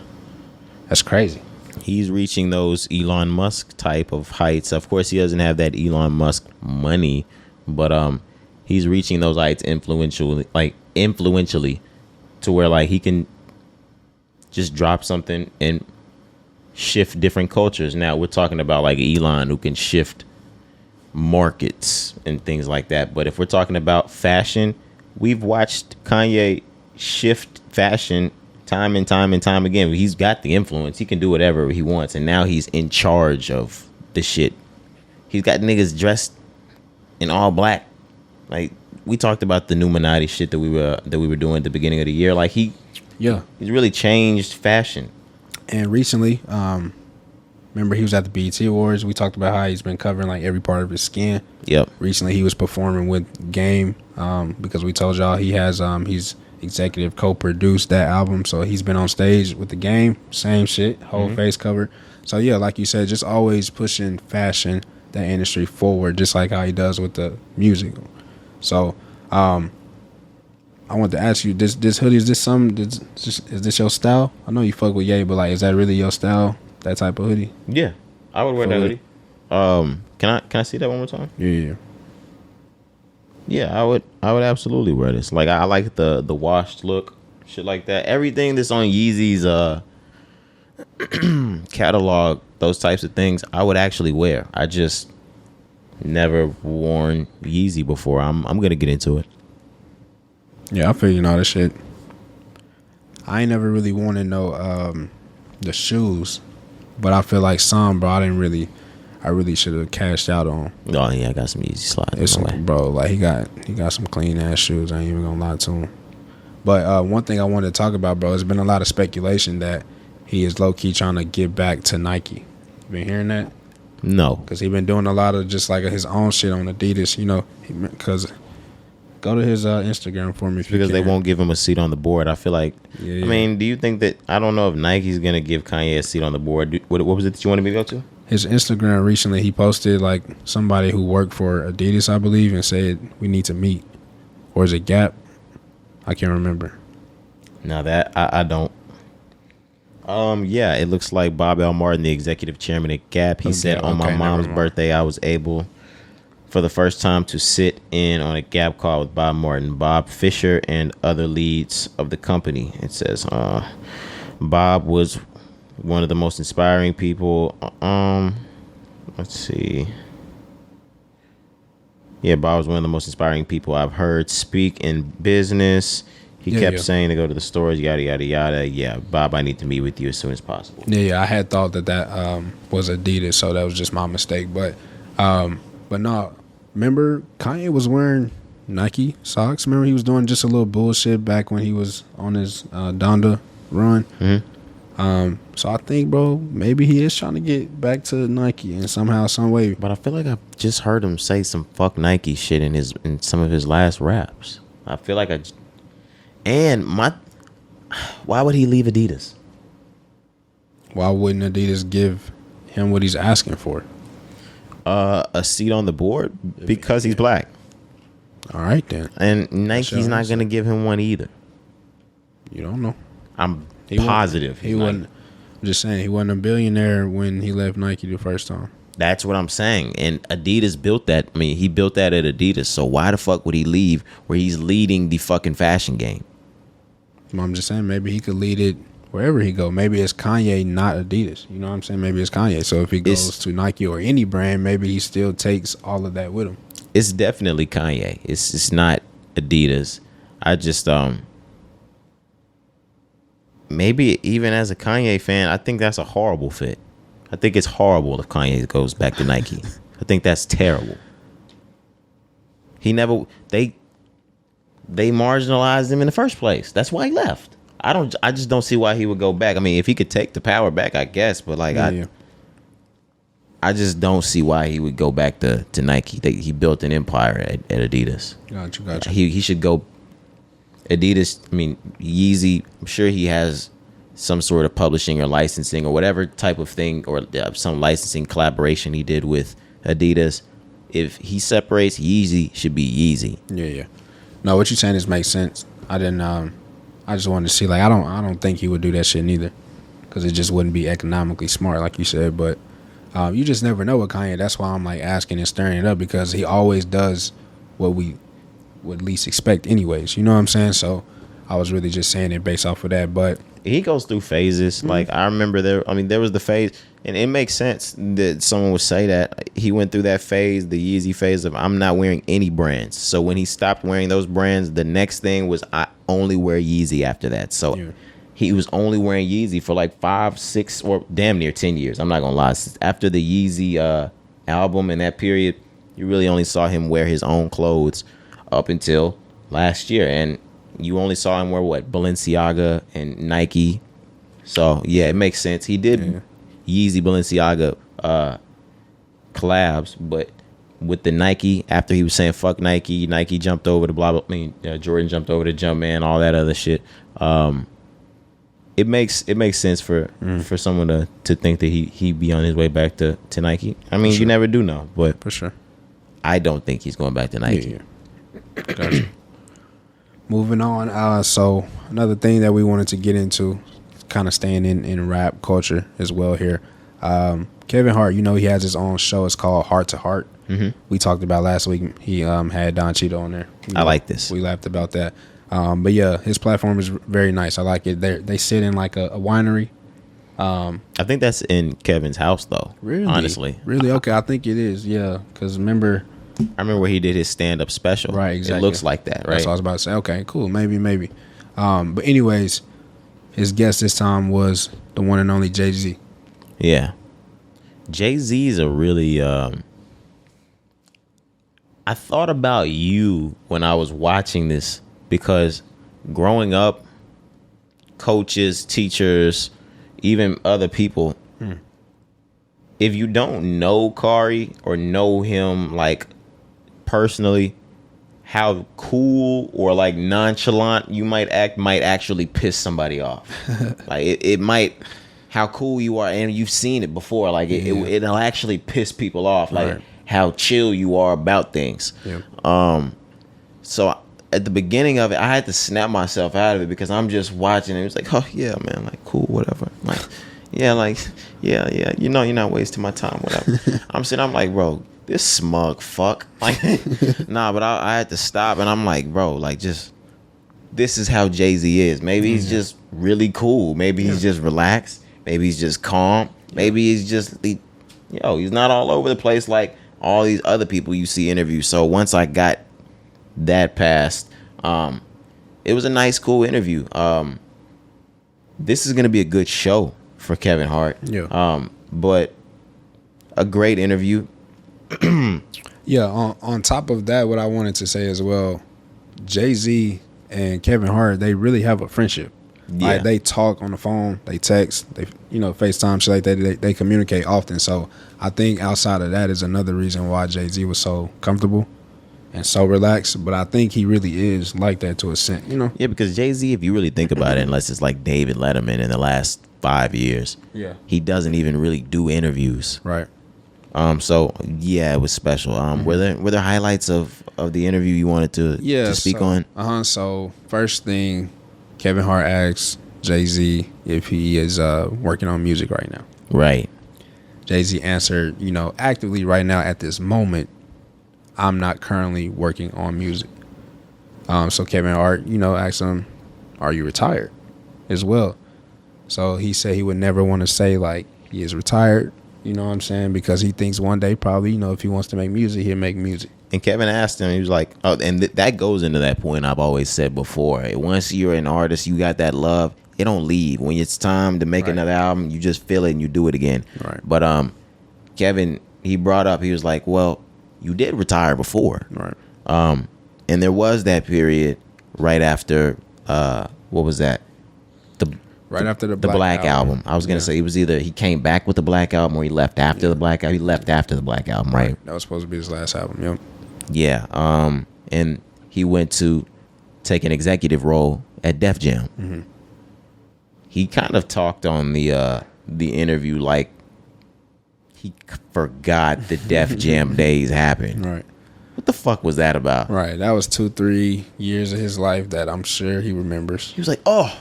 crazy. He's
reaching those Elon Musk type of heights. Of course, he doesn't have that Elon Musk money, but he's reaching those heights influentially to where like he can just drop something and shift different cultures. Now we're talking about like Elon who can shift markets and things like that. But if we're talking about fashion, we've watched Kanye shift fashion time and time and time again. He's got the influence. He can do whatever he wants. And now he's in charge of the shit. He's got niggas dressed in all black. Like we talked about the Numinati shit that we were doing at the beginning of the year. Like he's really changed fashion.
And recently, remember he was at the BET Awards. We talked about how he's been covering like every part of his skin.
Yep.
Recently he was performing with Game because we told y'all he has he's executive co-produced that album, so he's been on stage with the Game, same shit, whole face covered. So yeah, like you said, just always pushing fashion, that industry forward, just like how he does with the music. So I want to ask you, this hoodie, is this your style? I know you fuck with Ye, but like, is that really your style, that type of hoodie?
Yeah, I would wear that hoodie. Can I see that one more time? Yeah, I would absolutely wear this. Like I like the washed look, shit like that. Everything that's on Yeezy's catalog, those types of things, I would actually wear. I just never worn Yeezy before. I'm gonna get into it.
Yeah, I feel this shit. I ain't never really wanted no the shoes, but I feel like some, bro, I really should have cashed out on.
Oh yeah, I got some Yeezy slides.
Bro, like he got some clean ass shoes. I ain't even gonna lie to him. But one thing I wanted to talk about, bro, there's been a lot of speculation that he is low key trying to get back to Nike. You been hearing that?
No,
because he been doing a lot of just like his own shit on Adidas. Because go to his Instagram for me
because they won't give him a seat on the board. I feel like. Yeah. I mean, do you think that I don't know if Nike's gonna give Kanye a seat on the board? What was it that you wanted me to go to?
His Instagram recently, he posted like somebody who worked for Adidas, I believe, and said we need to meet. Or is it Gap? I can't remember.
Now that I don't. Yeah, it looks like Bob L. Martin, the executive chairman at Gap. He said on my mom's birthday I was able for the first time to sit in on a Gap call with Bob Martin, Bob Fisher, and other leads of the company. It says Bob was one of the most inspiring people. Let's see. Yeah, Bob was one of the most inspiring people I've heard speak in business. He kept saying to go to the stores, yada, yada, yada. Yeah, Bob, I need to meet with you as soon as possible.
Yeah, I had thought that was Adidas, so that was just my mistake. But no, remember Kanye was wearing Nike socks? Remember he was doing just a little bullshit back when he was on his Donda run? Mm-hmm. So I think, bro, maybe he is trying to get back to Nike in somehow, some way.
But I feel like I just heard him say some fuck Nike shit in some of his last raps. I feel like why would he leave Adidas?
Why wouldn't Adidas give him what he's asking for?
A seat on the board because he's black.
All right then.
And Nike's not going to give him one either.
You don't know.
I'm positive.
He wasn't. I'm just saying he wasn't a billionaire when he left Nike the first time.
That's what I'm saying. And Adidas built that. I mean, he built that at Adidas. So why the fuck would he leave where he's leading the fucking fashion game?
I'm just saying maybe he could lead it wherever he go. Maybe it's Kanye, not Adidas. You know what I'm saying? Maybe it's Kanye. So if he goes to Nike or any brand, maybe he still takes all of that with him.
It's definitely Kanye. It's not Adidas. I just maybe even as a Kanye fan, I think that's a horrible fit. I think it's horrible if Kanye goes back to Nike. I think that's terrible. They marginalized him in the first place. That's why he left. I just don't see why he would go back. I mean, if he could take the power back, I guess, but like I just don't see why he would go back to Nike. He built an empire at Adidas.
Gotcha.
He should go Adidas. I mean, Yeezy, I'm sure he has some sort of publishing or licensing or whatever type of thing, or some licensing collaboration he did with Adidas. If he separates, Yeezy should be Yeezy.
Yeah. No, what you're saying makes sense. I just wanted to see, like, I don't think he would do that shit neither, because it just wouldn't be economically smart, like you said. But you just never know with Kanye. That's why I'm like asking and stirring it up, because he always does what we would least expect anyways. You know what I'm saying? So I was really just saying it based off of that. But
he goes through phases. Mm-hmm. Like I remember there was the phase, and it makes sense that someone would say that he went through that phase, the Yeezy phase of I'm not wearing any brands. So when he stopped wearing those brands, the next thing was I only wear Yeezy after that. So he was only wearing Yeezy for like 5, 6, or damn near 10 years. I'm not gonna lie. After the Yeezy album and that period, you really only saw him wear his own clothes up until last year, and you only saw him wear Balenciaga and Nike. So yeah, it makes sense. He did Yeezy Balenciaga collabs, but with the Nike, after he was saying fuck Nike jumped over to blah blah. I mean, Jordan jumped over to Jumpman, all that other shit. It makes sense for someone to think that he'd be on his way back to Nike. I mean, you never do know, but
for sure,
I don't think he's going back to Nike.
Yeah. Gotcha. Moving on. So another thing that we wanted to get into, kind of staying in rap culture as well here. Kevin Hart, you know, he has his own show. It's called Heart to Heart. Mm-hmm. We talked about last week. He had Don Cheadle on there.
I like this.
We laughed about that. But yeah, his platform is very nice. I like it. They sit in like a winery.
I think that's in Kevin's house though.
Really?
Honestly.
Really? Okay, I think it is. Yeah, because I remember
where he did his stand-up special.
Right, exactly.
It looks like that, right?
That's what I was about to say. Okay, cool. Maybe. But anyways, his guest this time was the one and only Jay-Z.
Yeah. Jay-Z is a really... I thought about you when I was watching this, because growing up, coaches, teachers, even other people, if you don't know Cari or know him like personally, how cool or like nonchalant you might act might actually piss somebody off. Like it might, how cool you are, and you've seen it before. Like it'll actually piss people off. Like how chill you are about things. Yeah. So at the beginning of it, I had to snap myself out of it, because I'm just watching it. It was like, oh yeah, man, like cool, whatever. Like, yeah, you know, you're not wasting my time, whatever. I'm like, bro, this smug fuck. Like, nah, but I had to stop, and I'm like, bro, like, just this is how Jay-Z is. Maybe he's just really cool. Maybe he's just relaxed. Maybe he's just calm. Maybe he's just he's not all over the place like all these other people you see interviews. So once I got that passed, it was a nice, cool interview. This is gonna be a good show for Kevin Hart.
Yeah.
But a great interview.
Yeah. On top of that, what I wanted to say as well, Jay-Z and Kevin Hart, they really have a friendship.
Yeah.
Like, they talk on the phone, they text, they FaceTime, shit like that. They communicate often. So I think outside of that is another reason why Jay-Z was so comfortable and so relaxed. But I think he really is like that to a extent,
Yeah, because Jay-Z, if you really think about it, unless it's like David Letterman in the last 5 years, he doesn't even really do interviews.
Right.
So yeah, it was special. Were there highlights of the interview you wanted to speak on?
So first thing, Kevin Hart asks Jay-Z if he is working on music right now.
Right.
Jay-Z answered, actively right now at this moment, I'm not currently working on music. So Kevin Hart, asked him, are you retired as well? So he said he would never want to say like he is retired. You know what I'm saying? Because he thinks one day probably, if he wants to make music, he'll make music.
And Kevin asked him, he was like, oh, and that goes into that point I've always said before. Once you're an artist, you got that love, it don't leave. When it's time to make another album, you just feel it and you do it again.
Right.
But Kevin, he brought up, he was like, well, you did retire before.
Right.
And there was that period right after, what was that?
After the
Black album. I was gonna say it was either he came back with the Black album or he left after the Black album. He left after the Black album, right?
That was supposed to be his last album. Yep.
Yeah. And he went to take an executive role at Def Jam.
Mm-hmm.
He kind of talked on the interview like he forgot the Def Jam days happened.
Right.
What the fuck was that about?
Right. That was 2-3 years of his life that I'm sure he remembers.
He was like, oh.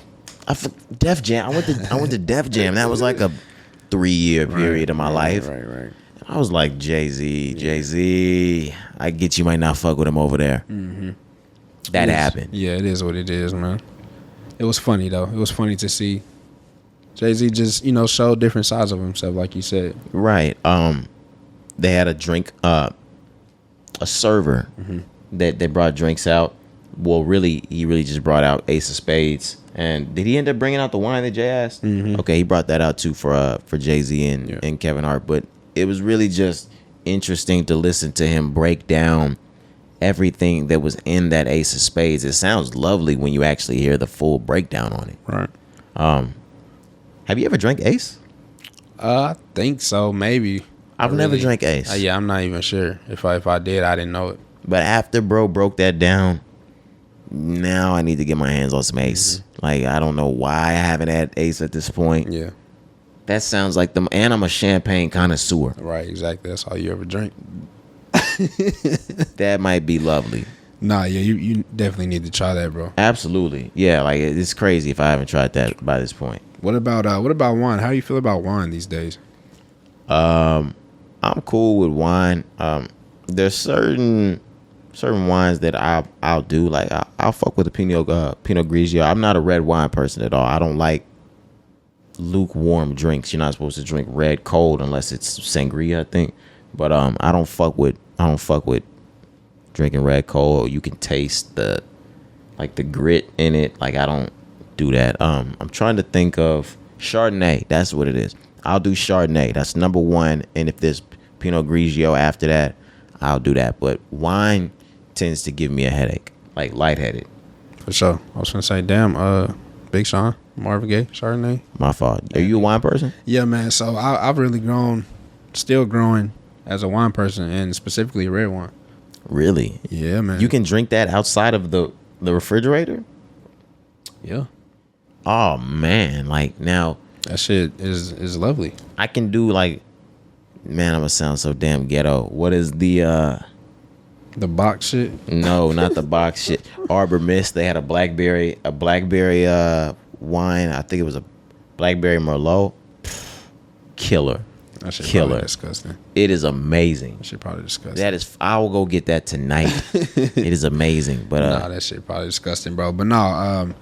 Def Jam. I went to Def Jam. That was like a 3-year period of my life.
Right.
I was like, Jay-Z, I get you might not fuck with him over there.
Mm-hmm.
That happened.
Yeah, it is what it is, man. It was funny though. It was funny to see Jay-Z just show different sides of himself, like you said.
Right. They had a drink, a server that brought drinks out. Well, he really just brought out Ace of Spades. And did he end up bringing out the wine that Jay asked?
Mm-hmm.
Okay, he brought that out too for Jay-Z and Kevin Hart. But it was really just interesting to listen to him break down everything that was in that Ace of Spades. It sounds lovely when you actually hear the full breakdown on it.
Right.
Have you ever drank Ace?
I think so, maybe.
I've never drank Ace.
Yeah, I'm not even sure. If I did, I didn't know it.
But after bro broke that down, now I need to get my hands on some Ace. Like, I don't know why I haven't had Ace at this point.
Yeah.
That sounds like them. And I'm a champagne connoisseur.
Right, exactly. That's all you ever drink.
That might be lovely.
Nah, yeah, you definitely need to try that, bro.
Absolutely. Yeah, like, it's crazy if I haven't tried that by this point.
What about wine? How do you feel about wine these days?
I'm cool with wine. There's certain wines that I'll do. Like I'll fuck with a Pinot Grigio. I'm not a red wine person at all. I don't like lukewarm drinks. You're not supposed to drink red cold unless it's sangria, I think. But I don't fuck with drinking red cold. You can taste the grit in it. Like, I don't do that. I'm trying to think of Chardonnay. That's what it is. I'll do Chardonnay. That's number one. And if there's Pinot Grigio after that, I'll do that. But wine tends to give me a headache, like lightheaded.
For sure. I was gonna say, damn, Big Sean, Marvin Gaye, Chardonnay.
My fault. Are you a wine person?
Yeah, man. So I've really grown, still growing as a wine person, and specifically red wine.
Really?
Yeah, man.
You can drink that outside of the refrigerator?
Yeah.
Oh man, like now
that shit is lovely.
I can do like, man, I'm gonna sound so damn ghetto. What is the
box shit?
No, not the box shit. Arbor Mist. They had a blackberry wine. I think it was a blackberry Merlot. Killer.
That shit
killer.
Probably disgusting.
It is amazing.
That shit probably disgusting.
That is. I will go get that tonight. It is amazing. But
nah, that shit probably disgusting, bro. But no,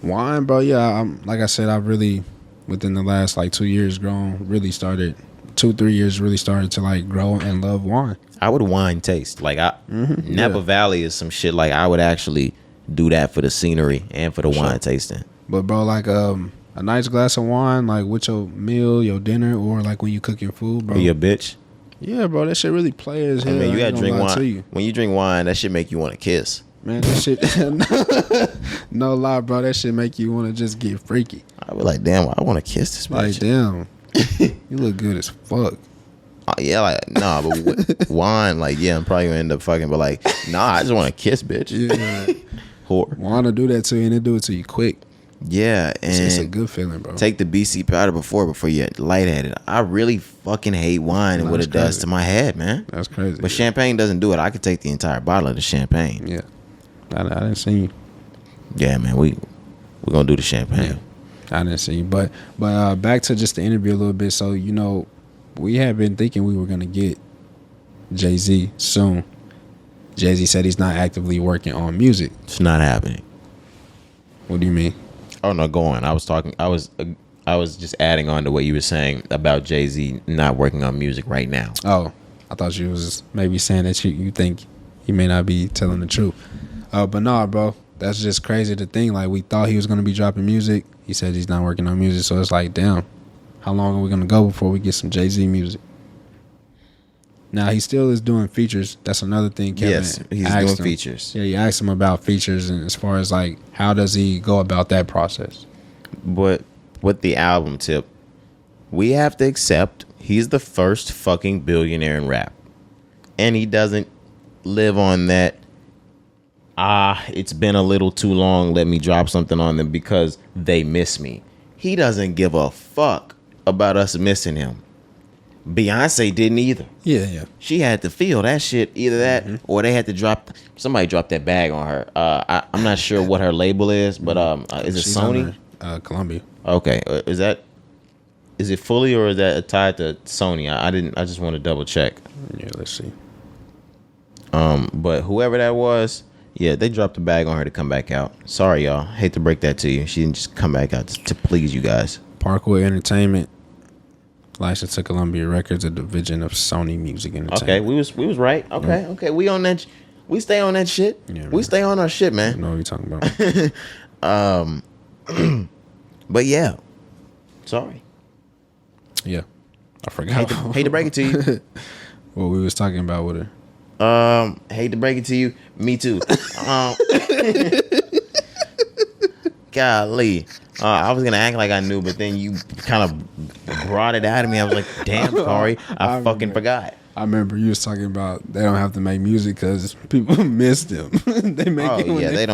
wine, bro. Yeah, like I said, I really within the last like 2 years really started 2-3 years really started to like grow and love wine.
I would wine taste like Napa Valley is some shit like I would actually do that for the scenery and for the wine tasting.
But bro, like a nice glass of wine, like with your meal, your dinner, or like when you cook your food, bro.
Or your bitch.
Yeah, bro, that shit really play as hell.
I mean, you gotta drink wine.
You.
When you drink wine, that shit make you want to kiss.
Man, that shit. No lie, bro. That shit make you want to just get freaky.
I was like, damn, I want to kiss this bitch.
Like, damn, you look good as fuck.
Yeah, like nah, but wine, like yeah, I'm probably gonna end up fucking, but like nah, I just want to kiss, bitch.
Yeah,
whore.
Want to do that to you and they do it to you quick.
Yeah, and
it's a good feeling, bro.
Take the BC powder before you get lightheaded. I really fucking hate wine and what it does to my head, man.
That's crazy.
But champagne doesn't do it. I could take the entire bottle of the champagne.
Yeah, I didn't see you.
Yeah, man, we're gonna do the champagne.
Yeah. I didn't see you, but back to just the interview a little bit. So we had been thinking we were gonna get Jay-Z soon. Jay-Z said he's not actively working on music.
It's not happening.
What do you mean?
Oh no, go on. I was just adding on to what you were saying about Jay-Z not working on music right now.
Oh, I thought you was maybe saying that you think he may not be telling the truth. But nah, bro, that's just crazy to think. Like, we thought he was gonna be dropping music. He said he's not working on music, so it's like, damn, how long are we gonna go before we get some Jay-Z music? Now he still is doing features. That's another thing. Kevin
yes, he's doing features.
Yeah, you asked him about features, and as far as like, how does he go about that process?
But with the album tip, we have to accept he's the first fucking billionaire in rap, and he doesn't live on that. It's been a little too long. Let me drop something on them because they miss me. He doesn't give a fuck about us missing him. Beyonce didn't either.
Yeah.
She had to feel that shit. Either that or they had to somebody dropped that bag on her. I'm not sure what her label is, but is it
She's
Sony?
Columbia.
Okay. Is it fully or is that tied to Sony? I just want to double check.
Yeah, let's see.
But whoever that was, yeah, they dropped the bag on her to come back out. Sorry, y'all. Hate to break that to you. She didn't just come back out to please you guys.
Parkway Entertainment, licensed to Columbia Records, a division of Sony Music Entertainment.
Okay, we was right. Okay, we on that. We stay on that shit.
Yeah,
we stay on our shit, man.
I know what you're talking
about. But yeah, sorry.
Yeah, I forgot.
Hate to break it to you.
What we was talking about with her.
Hate to break it to you. Me too. Golly. I was gonna act like I knew, but then you kind of brought it out of me. I was like, "Damn, sorry, I fucking forgot."
I remember you was talking about they don't have to make music because people miss them. They make it when
they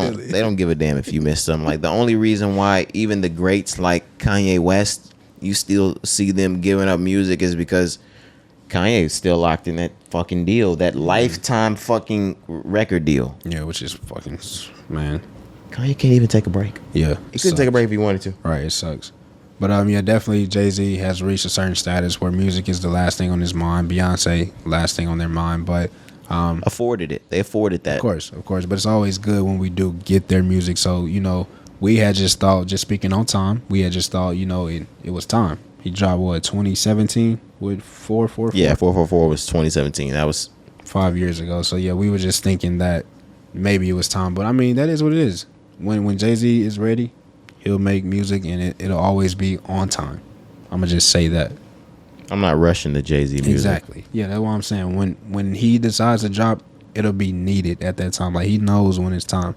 don't give a damn if you miss them. Like the only reason why even the greats like Kanye West, you still see them giving up music is because Kanye's still locked in that fucking deal, that lifetime fucking record deal.
Yeah, which is fucking, man.
Kanye can't even take a break.
Yeah,
he couldn't take a break if he wanted to.
Right, it sucks. But yeah, definitely Jay-Z has reached a certain status where music is the last thing on his mind. Beyonce, last thing on their mind. But
afforded it. They afforded that.
Of course. But it's always good when we do get their music. So we had just thought, just speaking on time, we had just thought, it was time. He dropped 2017 with 444.
Yeah, 444 was 2017. That was
5 years ago. So yeah, we were just thinking that maybe it was time. But I mean, that is what it is. When Jay-Z is ready, he'll make music and it'll always be on time. I'm gonna just say that. I'm
not rushing the Jay-Z music.
Exactly. Yeah, that's what I'm saying. When he decides to drop, it'll be needed at that time. Like he knows when it's time.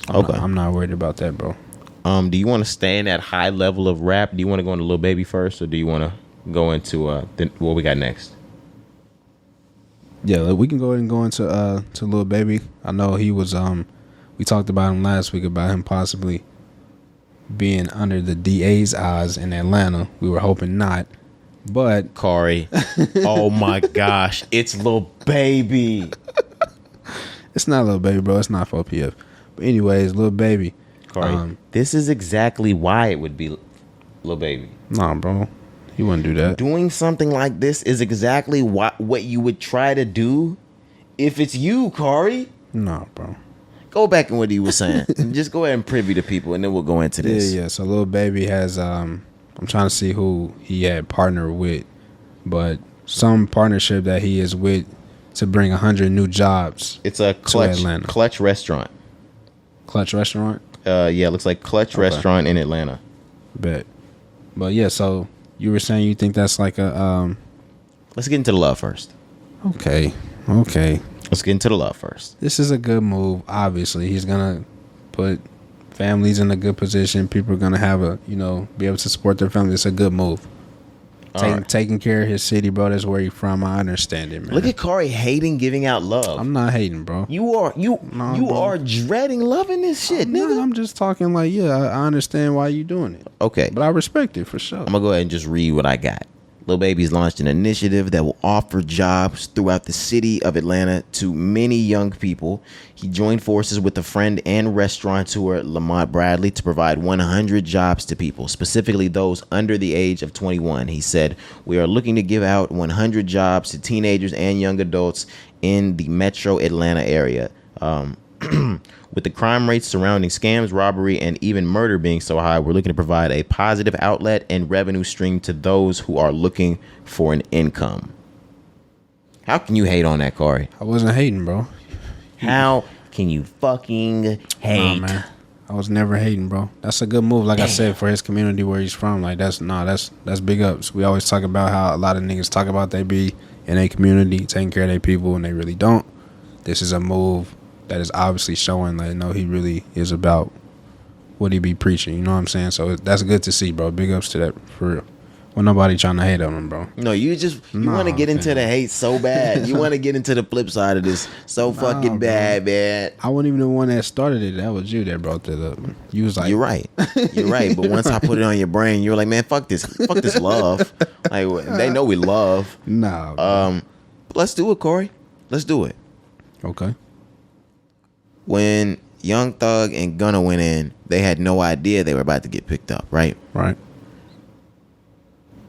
I'm not worried about that, bro.
Do you want to stay in that high level of rap? Do you want to go into Lil Baby first, or do you want to go into what we got next?
Yeah, we can go ahead and go into to Lil Baby. I know he was we talked about him last week about him possibly being under the DA's eyes in Atlanta. We were hoping not, but
Cari, oh my gosh, it's Lil Baby.
It's not Lil Baby, bro. It's not 4PF. But anyways, Lil Baby.
Cari, this is exactly why it would be Lil Baby.
Nah, bro. He wouldn't do that.
Doing something like this is exactly what you would try to do if it's you, Cari.
No, bro.
Go back and what he was saying. Just go ahead and privy to people, and then we'll go into this.
Yeah. So Lil Baby has I'm trying to see who he had partnered with, but some partnership that he is with to bring 100 new jobs.
It's a Clutch restaurant.
Clutch restaurant?
Yeah, it looks like Clutch restaurant in Atlanta.
Bet. But yeah, so you were saying you think that's like a
Let's get into the love first.
Okay.
Let's get into the love first.
This is a good move. Obviously, he's gonna put families in a good position. People are gonna have be able to support their family. It's a good move. Taking care of his city, bro. That's where he from. I understand it, man.
Look at Cari hating giving out love.
I'm not hating, bro.
You are dreading loving this shit, nigga.
I'm just talking like, I understand why you doing it.
Okay.
But I respect it for sure.
I'm gonna go ahead and just read what I got. Lil Baby's launched an initiative that will offer jobs throughout the city of Atlanta to many young people. He joined forces with a friend and restaurateur Lamont Bradley to provide 100 jobs to people, specifically those under the age of 21. He said, "We are looking to give out 100 jobs to teenagers and young adults in the metro Atlanta area." With the crime rates surrounding scams, robbery, and even murder being so high, we're looking to provide a positive outlet and revenue stream to those who are looking for an income. How can you hate on that, Cari?
I wasn't hating, bro.
How can you fucking hate?
Nah, man. I was never hating, bro. That's a good move, like I said, for his community where he's from. Like that's big ups. We always talk about how a lot of niggas talk about they be in a community taking care of their people and they really don't. This is a move that is obviously showing that he really is about what he be preaching. You know what I'm saying? So that's good to see, bro. Big ups to that, for real. Well, nobody trying to hate on him, bro.
No, you want to get into the hate so bad. You want to get into the flip side of this so fucking bad, man.
I wasn't even the one that started it. That was you that brought that up. You was like,
you're right. But once I put it on your brain, you were like, man, fuck this love. Like they know we love.
Nah.
Let's do it, Cari. Let's do it.
Okay.
When Young Thug and Gunna went in, they had no idea they were about to get picked up, right?
Right.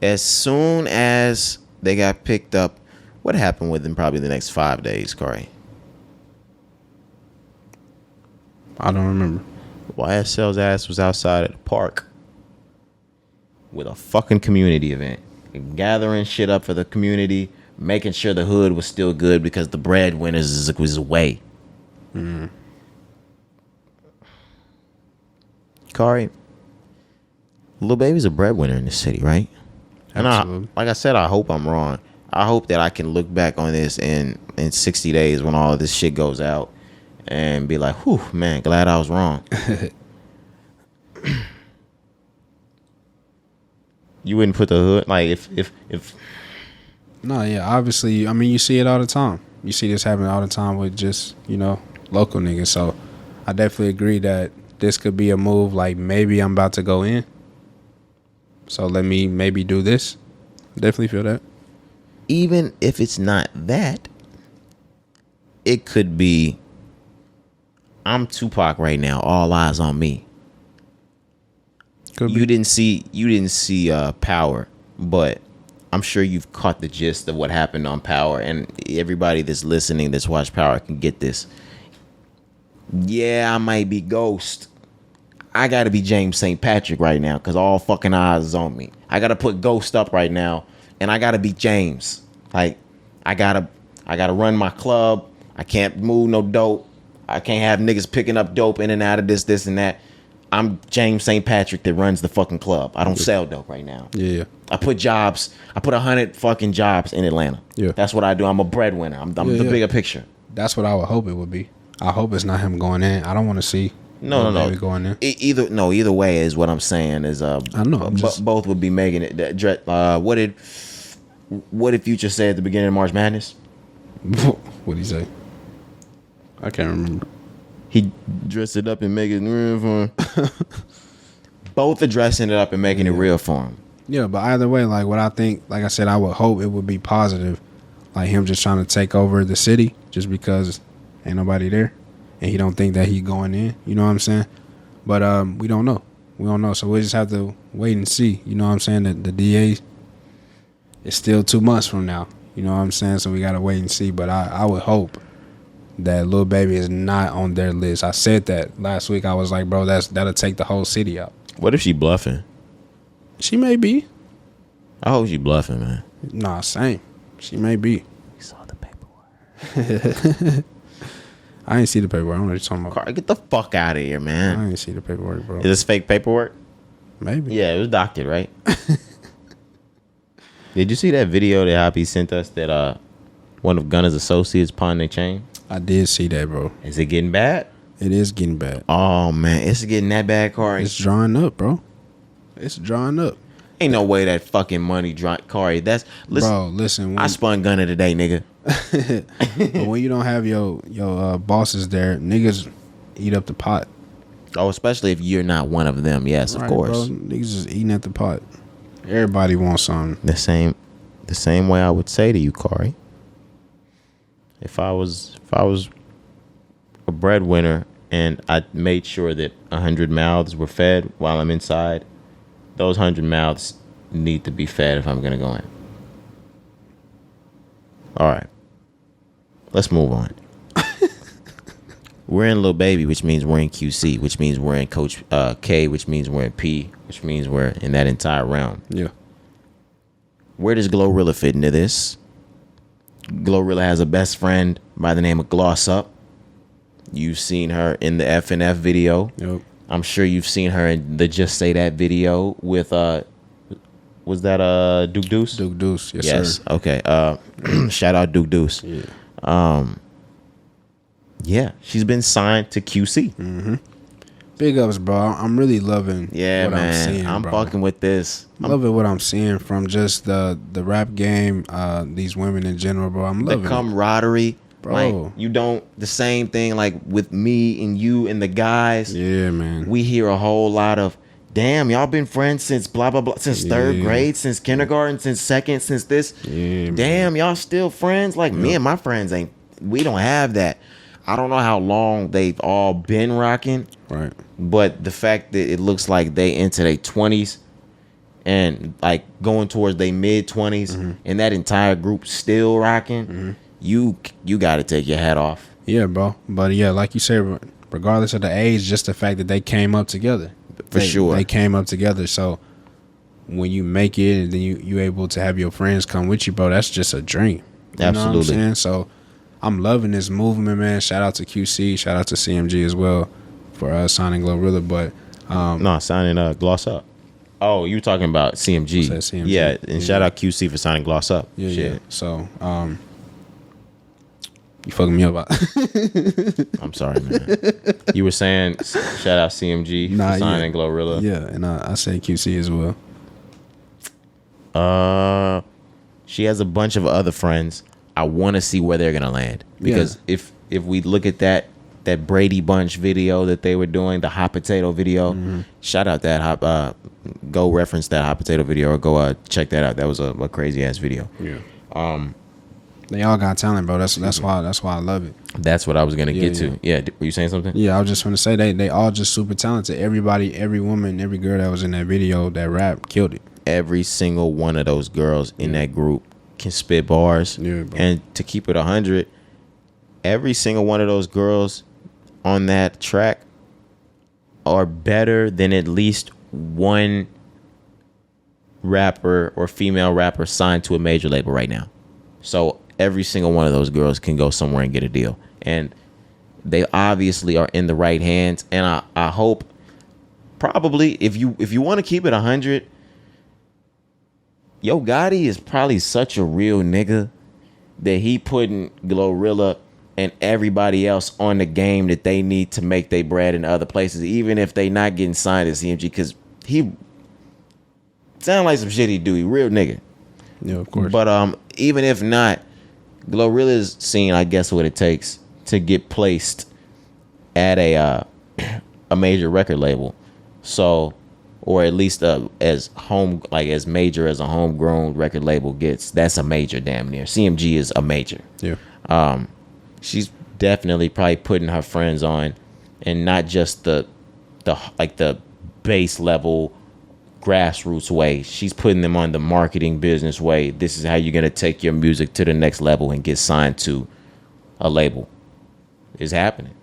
As soon as they got picked up, what happened within probably the next 5 days, Cari?
I don't remember.
YSL's ass was outside at the park with a fucking community event, gathering shit up for the community, making sure the hood was still good because the breadwinners was away.
Mm.
Cari, Lil Baby's a breadwinner in this city, right? And like I said, I hope I'm wrong. I hope that I can look back on this in 60 days when all of this shit goes out and be like, whew, man, glad I was wrong. You wouldn't put the hood, like, if
No, yeah, obviously, I mean, you see it all the time. You see this happen all the time with just, local niggas. So I definitely agree that this could be a move, like maybe I'm about to go in, so let me maybe do this. Definitely feel that.
Even if it's not that, it could be, I'm Tupac right now, all eyes on me. You didn't see Power, but I'm sure you've caught the gist of what happened on Power, and everybody that's listening that's watched Power can get this. Yeah, I might be Ghost. I gotta be James St. Patrick right now because all fucking eyes is on me. I gotta put Ghost up right now, and I gotta be James. Like, I gotta run my club. I can't move no dope. I can't have niggas picking up dope in and out of this, and that. I'm James St. Patrick that runs the fucking club. I don't sell dope right now.
Yeah.
I put 100 fucking jobs in Atlanta.
Yeah.
That's what I do. I'm a breadwinner. I'm the bigger picture.
That's what I would hope it would be. I hope it's not him going in. I don't want to see
no
going in.
Either way is what I'm saying is
I know.
Both would be making it. What did Future say at the beginning of March Madness?
What did he say? I can't remember.
He dressed it up and make it real for him. Both are dressing it up and making it real for him.
Yeah, but either way, like what I think, like I said, I would hope it would be positive. Like him just trying to take over the city just because ain't nobody there. And he don't think that he going in. You know what I'm saying? But we don't know. We don't know. So we just have to wait and see. You know what I'm saying? The DA it's still 2 months from now. You know what I'm saying? So we gotta wait and see. But I would hope that Lil Baby is not on their list. I said that last week. I was like, bro, that'll take the whole city out.
What if she bluffing?
She may be.
I hope she bluffing, man.
Nah, same. She may be.
We saw the paperwork.
I ain't see the paperwork. I don't know what you're talking about.
Carl, get the fuck out of here, man.
I ain't see the paperwork, bro.
Is this fake paperwork?
Maybe.
Yeah, it was doctored, right? Did you see that video that Hoppy sent us that one of Gunna's associates pawned their chain?
I did see that, bro.
Is it getting bad?
It is getting bad.
Oh, man. It's getting that bad, Corey.
It's drawing up, bro. It's drawing up.
Ain't no way that fucking money Corey. Listen,
bro, listen.
I spun Gunna today, nigga.
But when you don't have your bosses there, niggas eat up the pot.
Oh, especially if you're not one of them. Yes,
Right,
of course.
Bro, niggas just eating at the pot. Everybody wants something.
The same way I would say to you, Corey. If I was a breadwinner and I made sure that 100 mouths were fed while I'm inside, those 100 mouths need to be fed if I'm gonna go in. All right, let's move on. We're in Lil Baby, which means we're in QC, which means we're in Coach K, which means we're in P, which means we're in that entire realm.
Yeah.
Where does Glorilla fit into this? Glorilla has a best friend by the name of Gloss Up. You've seen her in the FNF video.
Yep.
I'm sure you've seen her in the Just Say That video with was that Duke Deuce?
Duke Deuce, yes, sir.
Okay. Shout out Duke Deuce.
Yeah.
Yeah, she's been signed to QC.
Mm-hmm. Big ups, bro. I'm really loving
what
I'm seeing.
I'm
bro.
fucking with this.
I'm loving what I'm seeing from just the rap game, these women in general, bro. I'm loving
the camaraderie.
Bro.
Like, you don't, the same thing like with me and you and the guys.
Yeah, man.
We hear a whole lot of, damn, y'all been friends since blah, blah, blah, since third grade, since kindergarten, since second, since this.
Yeah,
damn,
man.
y'all still friends? Like, me and my friends we don't have that. I don't know how long they've all been rocking.
Right.
But the fact that it looks like they into their 20s and like going towards their mid 20s and that entire group still rocking, you got to take your hat off.
Yeah, bro. But yeah, like you said, regardless of the age, just the fact that they came up together.
For sure.
They came up together. So when you make it and then you able to have your friends come with you, bro, that's just a dream. You
Absolutely.
know what I'm saying? So I'm loving this movement, man. Shout out to QC. Shout out to CMG as well for signing Glorilla. But
no, signing Gloss Up. Oh, you talking about CMG?
CMG.
Yeah, and shout out QC for signing Gloss Up.
Yeah,
Shit.
yeah. So you fucking me up.
I'm sorry, man. You were saying shout out CMG for signing Glorilla.
Yeah, and I say QC as well.
She has a bunch of other friends. I want to see where they're gonna land because if we look at that Brady Bunch video that they were doing, the hot potato video, shout out that go reference that hot potato video or go check that out. That was a crazy ass video.
Yeah. They all got talent, bro. That's why I love it.
That's what I was gonna get to. Yeah, were you saying something?
Yeah, I was just gonna say they all just super talented. Everybody, every woman, every girl that was in that video, that rap killed it.
Every single one of those girls in that group can spit bars.
Yeah, bro.
And to keep it 100, every single one of those girls on that track are better than at least one rapper or female rapper signed to a major label right now. So every single one of those girls can go somewhere and get a deal. And they obviously are in the right hands. And I hope probably if you want to keep it 100, Yo Gotti is probably such a real nigga that he putting Glorilla and everybody else on the game that they need to make their bread in other places, even if they not getting signed at CMG, because he sound like some shit he do. He real nigga.
Yeah, of course.
But even if not, Glorilla's seen, I guess, what it takes to get placed at a major record label. So, or at least as major as a homegrown record label gets. That's a major, damn near. CMG is a major.
Yeah.
She's definitely probably putting her friends on, and not just the base level grassroots way. She's putting them on the marketing business way. This is how you're gonna take your music to the next level and get signed to a label. It's happening.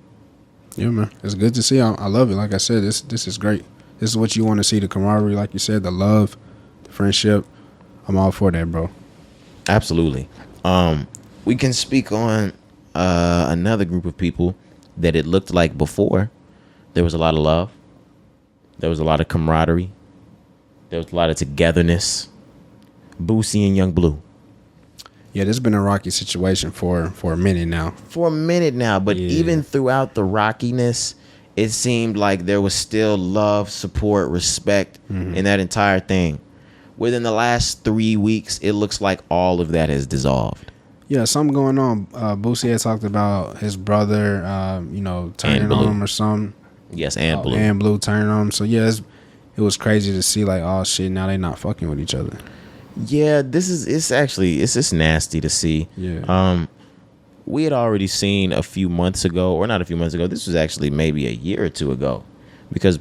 Yeah, man. It's good to see. I love it. Like I said, this is great. This is what you want to see, the camaraderie, like you said, the love, the friendship. I'm all for that, bro.
Absolutely. We can speak on another group of people that it looked like before there was a lot of love. There was a lot of camaraderie. There was a lot of togetherness. Boosie and Young Bleu.
Yeah, this has been a rocky situation for a minute now.
But even throughout the rockiness, it seemed like there was still love, support, respect in that entire thing. Within the last 3 weeks, it looks like all of that has dissolved.
Yeah, something going on. Boosie had talked about his brother, turning on him or something.
Yes, and Bleu.
And Bleu turning on him. So, yeah, it was crazy to see, like, oh, shit, now they not fucking with each other.
Yeah, it's just nasty to see.
Yeah.
We had already seen a few months ago, or not a few months ago, this was actually maybe a year or two ago, because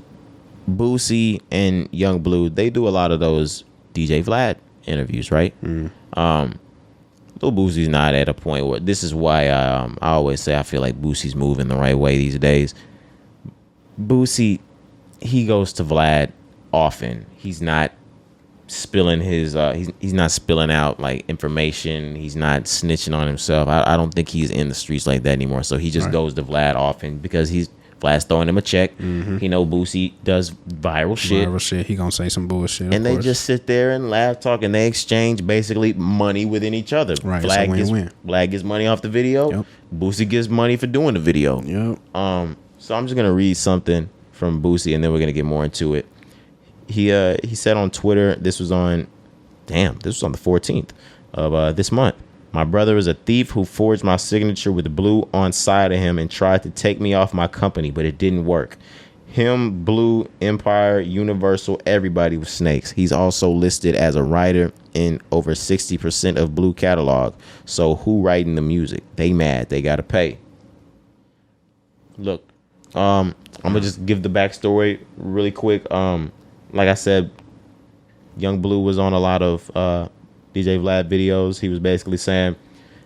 Boosie and Young Bleu, they do a lot of those DJ Vlad interviews, right? Lil Boosie's not at a point where, this is why I always say I feel like Boosie's moving the right way these days. Boosie, he goes to Vlad often. He's not spilling his he's not spilling out like information. He's not snitching on himself. I don't think he's in the streets like that anymore. So he just goes to Vlad often because Vlad's throwing him a check. He know Boosie does viral shit.
He gonna say some bullshit.
And they just sit there and laugh, talk, and they exchange basically money within each other.
Right.
Vlad gets money off the video.
Yep.
Boosie gets money for doing the video.
Yep.
So I'm just gonna read something from Boosie and then we're gonna get more into it. He said on Twitter, this was on the 14th of this month. My brother is a thief who forged my signature with Bleu on side of him and tried to take me off my company, but it didn't work. Him, Bleu, Empire, Universal, everybody was snakes. He's also listed as a writer in over 60% of Bleu catalog. So who writing the music? They mad. They gotta pay. Look, I'm gonna just give the backstory really quick. Like I said, Young Bleu was on a lot of DJ Vlad videos. He was basically saying,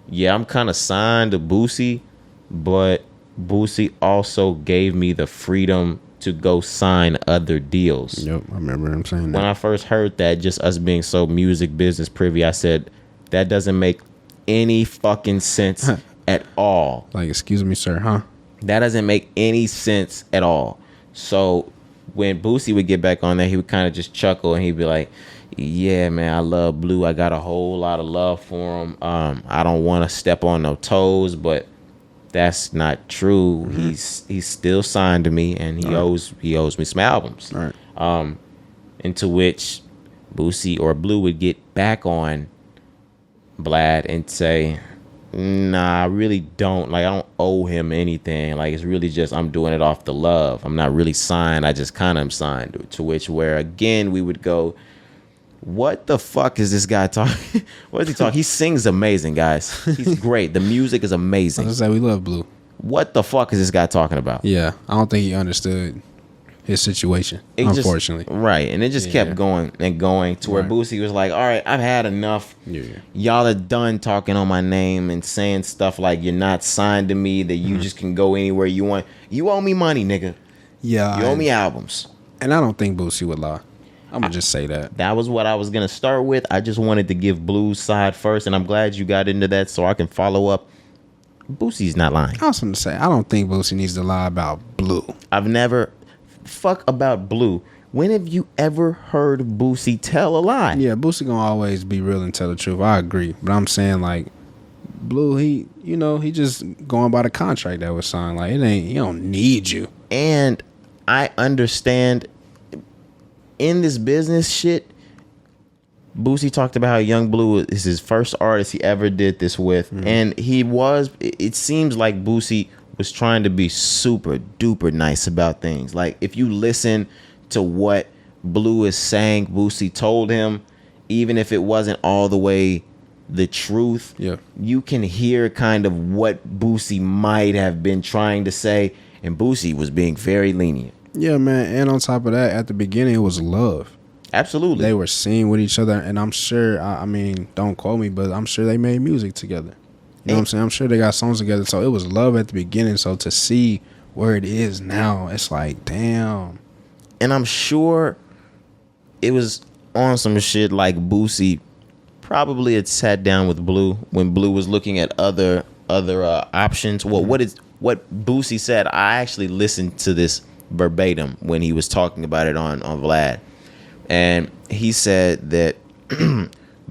yeah, I'm kind of signed to Boosie, but Boosie also gave me the freedom to go sign other deals.
Yep, I remember him saying that.
When I first heard that, just us being so music business privy, I said, that doesn't make any fucking sense at all.
Like, excuse me, sir, huh?
That doesn't make any sense at all. So when Boosie would get back on there, he would kind of just chuckle and he'd be like, yeah, man, I love Bleu. I got a whole lot of love for him. I don't want to step on no toes, but that's not true. He's still signed to me and he owes me some albums.
Right.
Into which Boosie or Bleu would get back on Vlad and say, nah, I really don't. Like, I don't owe him anything. Like, it's really just I'm doing it off the love. I'm not really signed. I just kind of am signed. To which where, again, we would go, what the fuck is this guy talking? What is he talking? He sings amazing, guys. He's great. The music is amazing.
I was gonna say, we love Bleu.
What the fuck is this guy talking about?
Yeah, I don't think he understood his situation, unfortunately.
Right, and it just kept going and going to where Boosie was like, all right, I've had enough.
Yeah.
Y'all are done talking on my name and saying stuff like you're not signed to me, that you just can go anywhere you want. You owe me money, nigga.
Yeah.
You owe me albums.
And I don't think Boosie would lie. I'm going to just say that.
That was what I was going to start with. I just wanted to give Blue's side first, and I'm glad you got into that so I can follow up. Boosie's not lying.
I was going to say, I don't think Boosie needs to lie about Bleu.
I've never... Fuck about Bleu. When have you ever heard Boosie tell a lie?
Yeah, Boosie gonna always be real and tell the truth. I agree. But I'm saying, like, Bleu, he just going by the contract that was signed. Like, he don't need you.
And I understand in this business shit, Boosie talked about how Young Bleu is his first artist he ever did this with. And it seems like Boosie was trying to be super duper nice about things. Like, if you listen to what Bleu is saying, Boosie told him, even if it wasn't all the way the truth, you can hear kind of what Boosie might have been trying to say, and Boosie was being very lenient.
Yeah, man. And on top of that, at the beginning, it was love.
Absolutely.
They were seen with each other, and I'm sure. I mean, don't quote me, but I'm sure they made music together. You know what I'm saying? I'm sure they got songs together. So it was love at the beginning. So to see where it is now, it's like, damn.
And I'm sure it was on some shit like Boosie probably had sat down with Blue when Blue was looking at other options. Well, what Boosie said, I actually listened to this verbatim when he was talking about it on Vlad. And he said that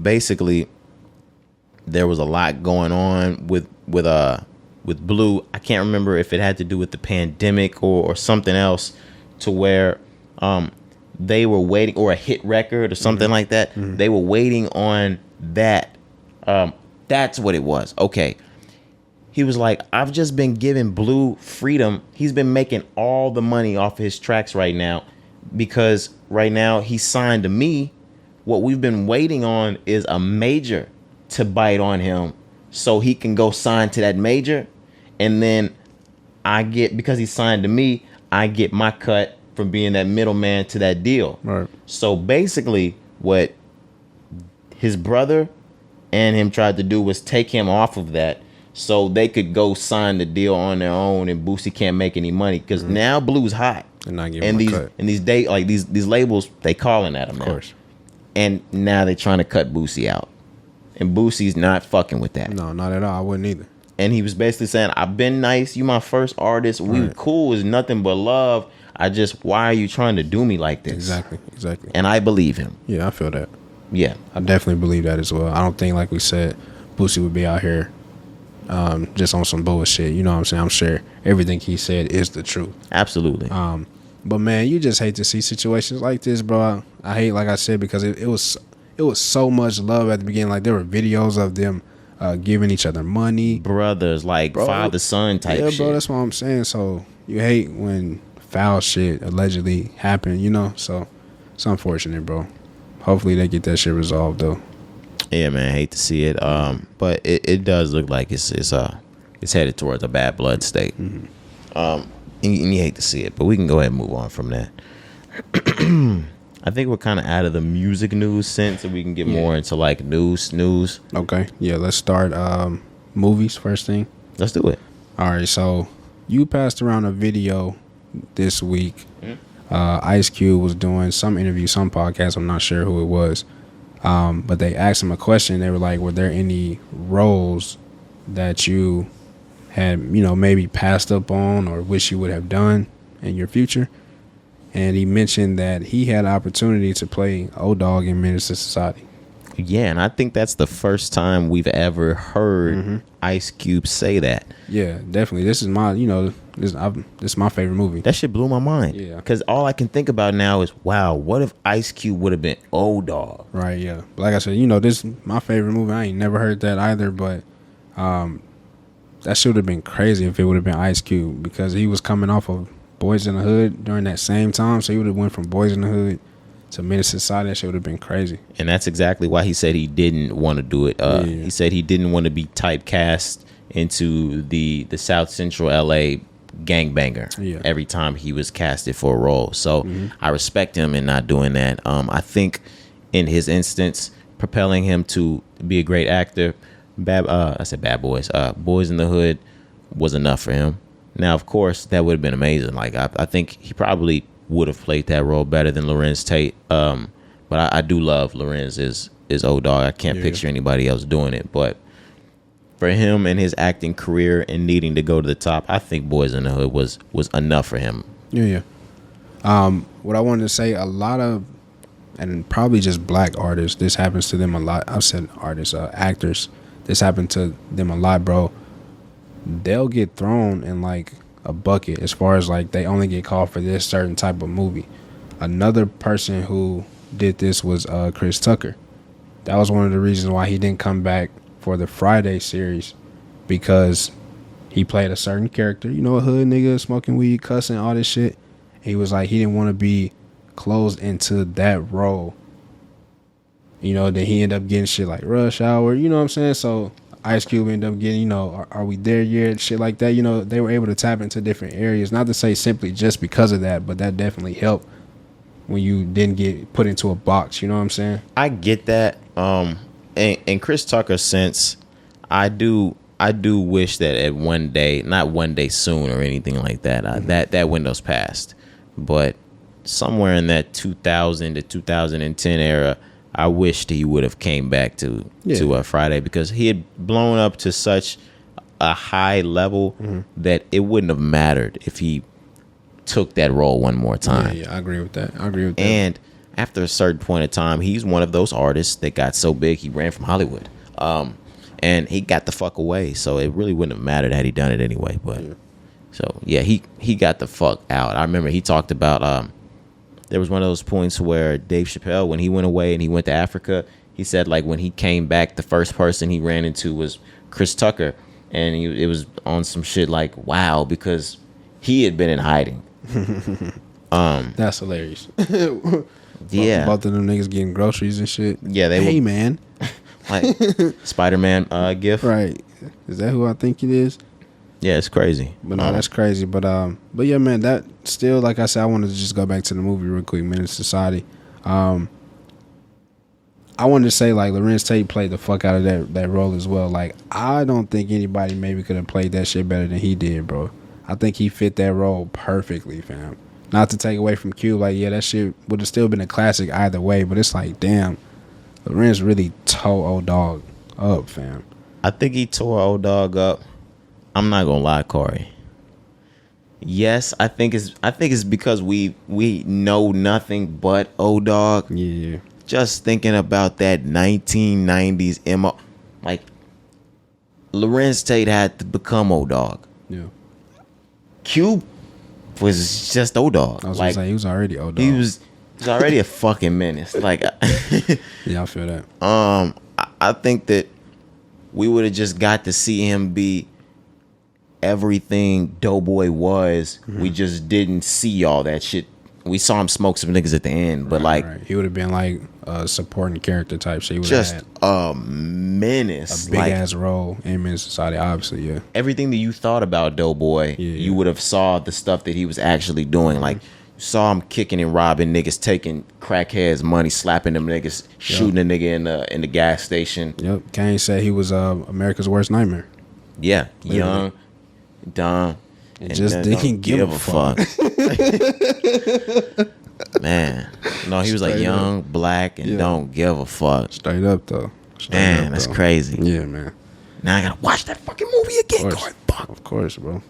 basically there was a lot going on with Blue. I can't remember if it had to do with the pandemic or something else, to where they were waiting, or a hit record or something like that. They were waiting on that. That's what it was. Okay. He was like, I've just been giving Blue freedom. He's been making all the money off his tracks right now, because right now he's signed to me. What we've been waiting on is a major to bite on him so he can go sign to that major. And then because he's signed to me, I get my cut from being that middleman to that deal.
Right.
So basically what his brother and him tried to do was take him off of that so they could go sign the deal on their own, and Boosie can't make any money, because now Blue's hot.
And not giving him a cut.
And these labels, they calling at him now. Of course. And now they're trying to cut Boosie out. And Boosie's not fucking with that.
No, not at all. I wouldn't either.
And he was basically saying, I've been nice. You my first artist. We were cool. It's nothing but love. Why are you trying to do me like this?
Exactly.
And I believe him.
Yeah, I feel that.
Yeah.
I definitely believe that as well. I don't think, like we said, Boosie would be out here just on some bullshit. You know what I'm saying? I'm sure everything he said is the truth.
Absolutely.
But man, you just hate to see situations like this, bro. I hate, like I said, because it was so much love at the beginning. Like, there were videos of them giving each other money,
brothers, like father son type shit.
Yeah, bro, that's what I'm saying. So you hate when foul shit allegedly happened, you know. So it's unfortunate, bro. Hopefully they get that shit resolved though.
Yeah, man, I hate to see it. But it does look like it's headed towards a bad blood state. And you hate to see it, but we can go ahead and move on from that. I think we're kind of out of the music news sense, so we can get more into like news.
Okay, yeah, let's start movies first thing.
Let's do it.
All right, so you passed around a video this week. Ice Cube was doing some interview, some podcast. I'm not sure who it was, but they asked him a question. They were like, "Were there any roles that you had, maybe passed up on or wish you would have done in your future?" And he mentioned that he had opportunity to play O-Dog in Menace to Society.
Yeah, and I think that's the first time we've ever heard Ice Cube say that.
Yeah, definitely. This is my, this is my favorite movie.
That shit blew my mind.
Yeah.
Because all I can think about now is, wow, what if Ice Cube would have been O-Dog?
Right, yeah. But like I said, this is my favorite movie. I ain't never heard that either, but that should have been crazy if it would have been Ice Cube, because he was coming off of Boys in the Hood during that same time. So he would have went from Boys in the Hood to Menace to Society. That shit would have been crazy. And
that's exactly why he said he didn't want to do it. He said he didn't want to be typecast into the South Central LA gangbanger every time he was casted for a role. So I respect him in not doing that. I think in his instance, propelling him to be a great actor, I said Bad Boys. Boys in the Hood was enough for him. Now, of course, that would have been amazing. Like, I think he probably would have played that role better than Lorenz Tate. But I do love Lorenz as O-Dog. I can't picture anybody else doing it. But for him and his acting career and needing to go to the top, I think Boys in the Hood was enough for him.
Yeah. What I wanted to say, a lot of, and probably just black artists, this happens to them a lot. I've said artists, actors, this happened to them a lot, bro. They'll get thrown in like a bucket as far as like they only get called for this certain type of movie. Another person who did this was Chris Tucker. That was one of the reasons why he didn't come back for the Friday series, because he played a certain character, a hood nigga, smoking weed, cussing, all this shit. He was like, he didn't want to be closed into that role. Then he ended up getting shit like Rush Hour, you know what I'm saying? So Ice Cube ended up getting, Are We There Yet? Shit like that. They were able to tap into different areas. Not to say simply just because of that, but that definitely helped when you didn't get put into a box. You know what I'm saying?
I get that. And Chris Tucker, since I do wish that at one day, not one day soon or anything like that, that window's passed. But somewhere in that 2000 to 2010 era, I wished he would have came back to Friday, because he had blown up to such a high level that it wouldn't have mattered if he took that role one more time.
Yeah, I agree with that.
And after a certain point of time, he's one of those artists that got so big he ran from Hollywood. And he got the fuck away, so it really wouldn't have mattered had he done it anyway. But so yeah, he got the fuck out. I remember he talked about there was one of those points where Dave Chappelle, when he went away and he went to Africa, he said like when he came back, the first person he ran into was Chris Tucker, and it was on some shit like wow, because he had been in hiding.
That's hilarious.
Yeah,
both of them niggas getting groceries and shit.
Yeah, they
hey
were,
man,
like Spider-Man gif.
Right? Is that who I think it is?
Yeah, it's crazy.
But no, that's crazy. But yeah, man, that still, like I said, I wanted to just go back to the movie real quick, Menace to Society. I wanted to say like Lorenz Tate played the fuck out of that role as well. Like I don't think anybody maybe could have played that shit better than he did, bro. I think he fit that role perfectly, fam. Not to take away from Cube, like yeah, that shit would have still been a classic either way. But it's like, damn, Lorenz really tore old dog up, fam.
I think he tore old dog up. I'm not gonna lie, Corey. Yes, I think it's because we know nothing but old dog.
Yeah.
Just thinking about that 1990s MO, like Lorenz Tate had to become old dog.
Yeah.
Cube was just old dog.
I was
like
gonna say he was already old dog.
He was already a fucking menace. Like
yeah, I feel that.
I think that we would have just got to see him be everything Doughboy was. We just didn't see all that shit. We saw him smoke some niggas at the end, but right.
He would have been like a supporting character type shit.
Just a menace,
a big ass role in Menace Society. Obviously, yeah.
Everything that you thought about Doughboy, you would have saw the stuff that he was actually doing. Like you saw him kicking and robbing niggas, taking crackheads' money, slapping them niggas, shooting a nigga in the gas station.
Yep. Kanye said he was America's worst nightmare.
Yeah, young, dumb,
and just didn't give a fuck.
Man, no, he was like young, black, and don't give a fuck.
Straight up though.
Man, that's crazy.
Yeah, man.
Now I gotta watch that fucking movie again.
Of course, bro.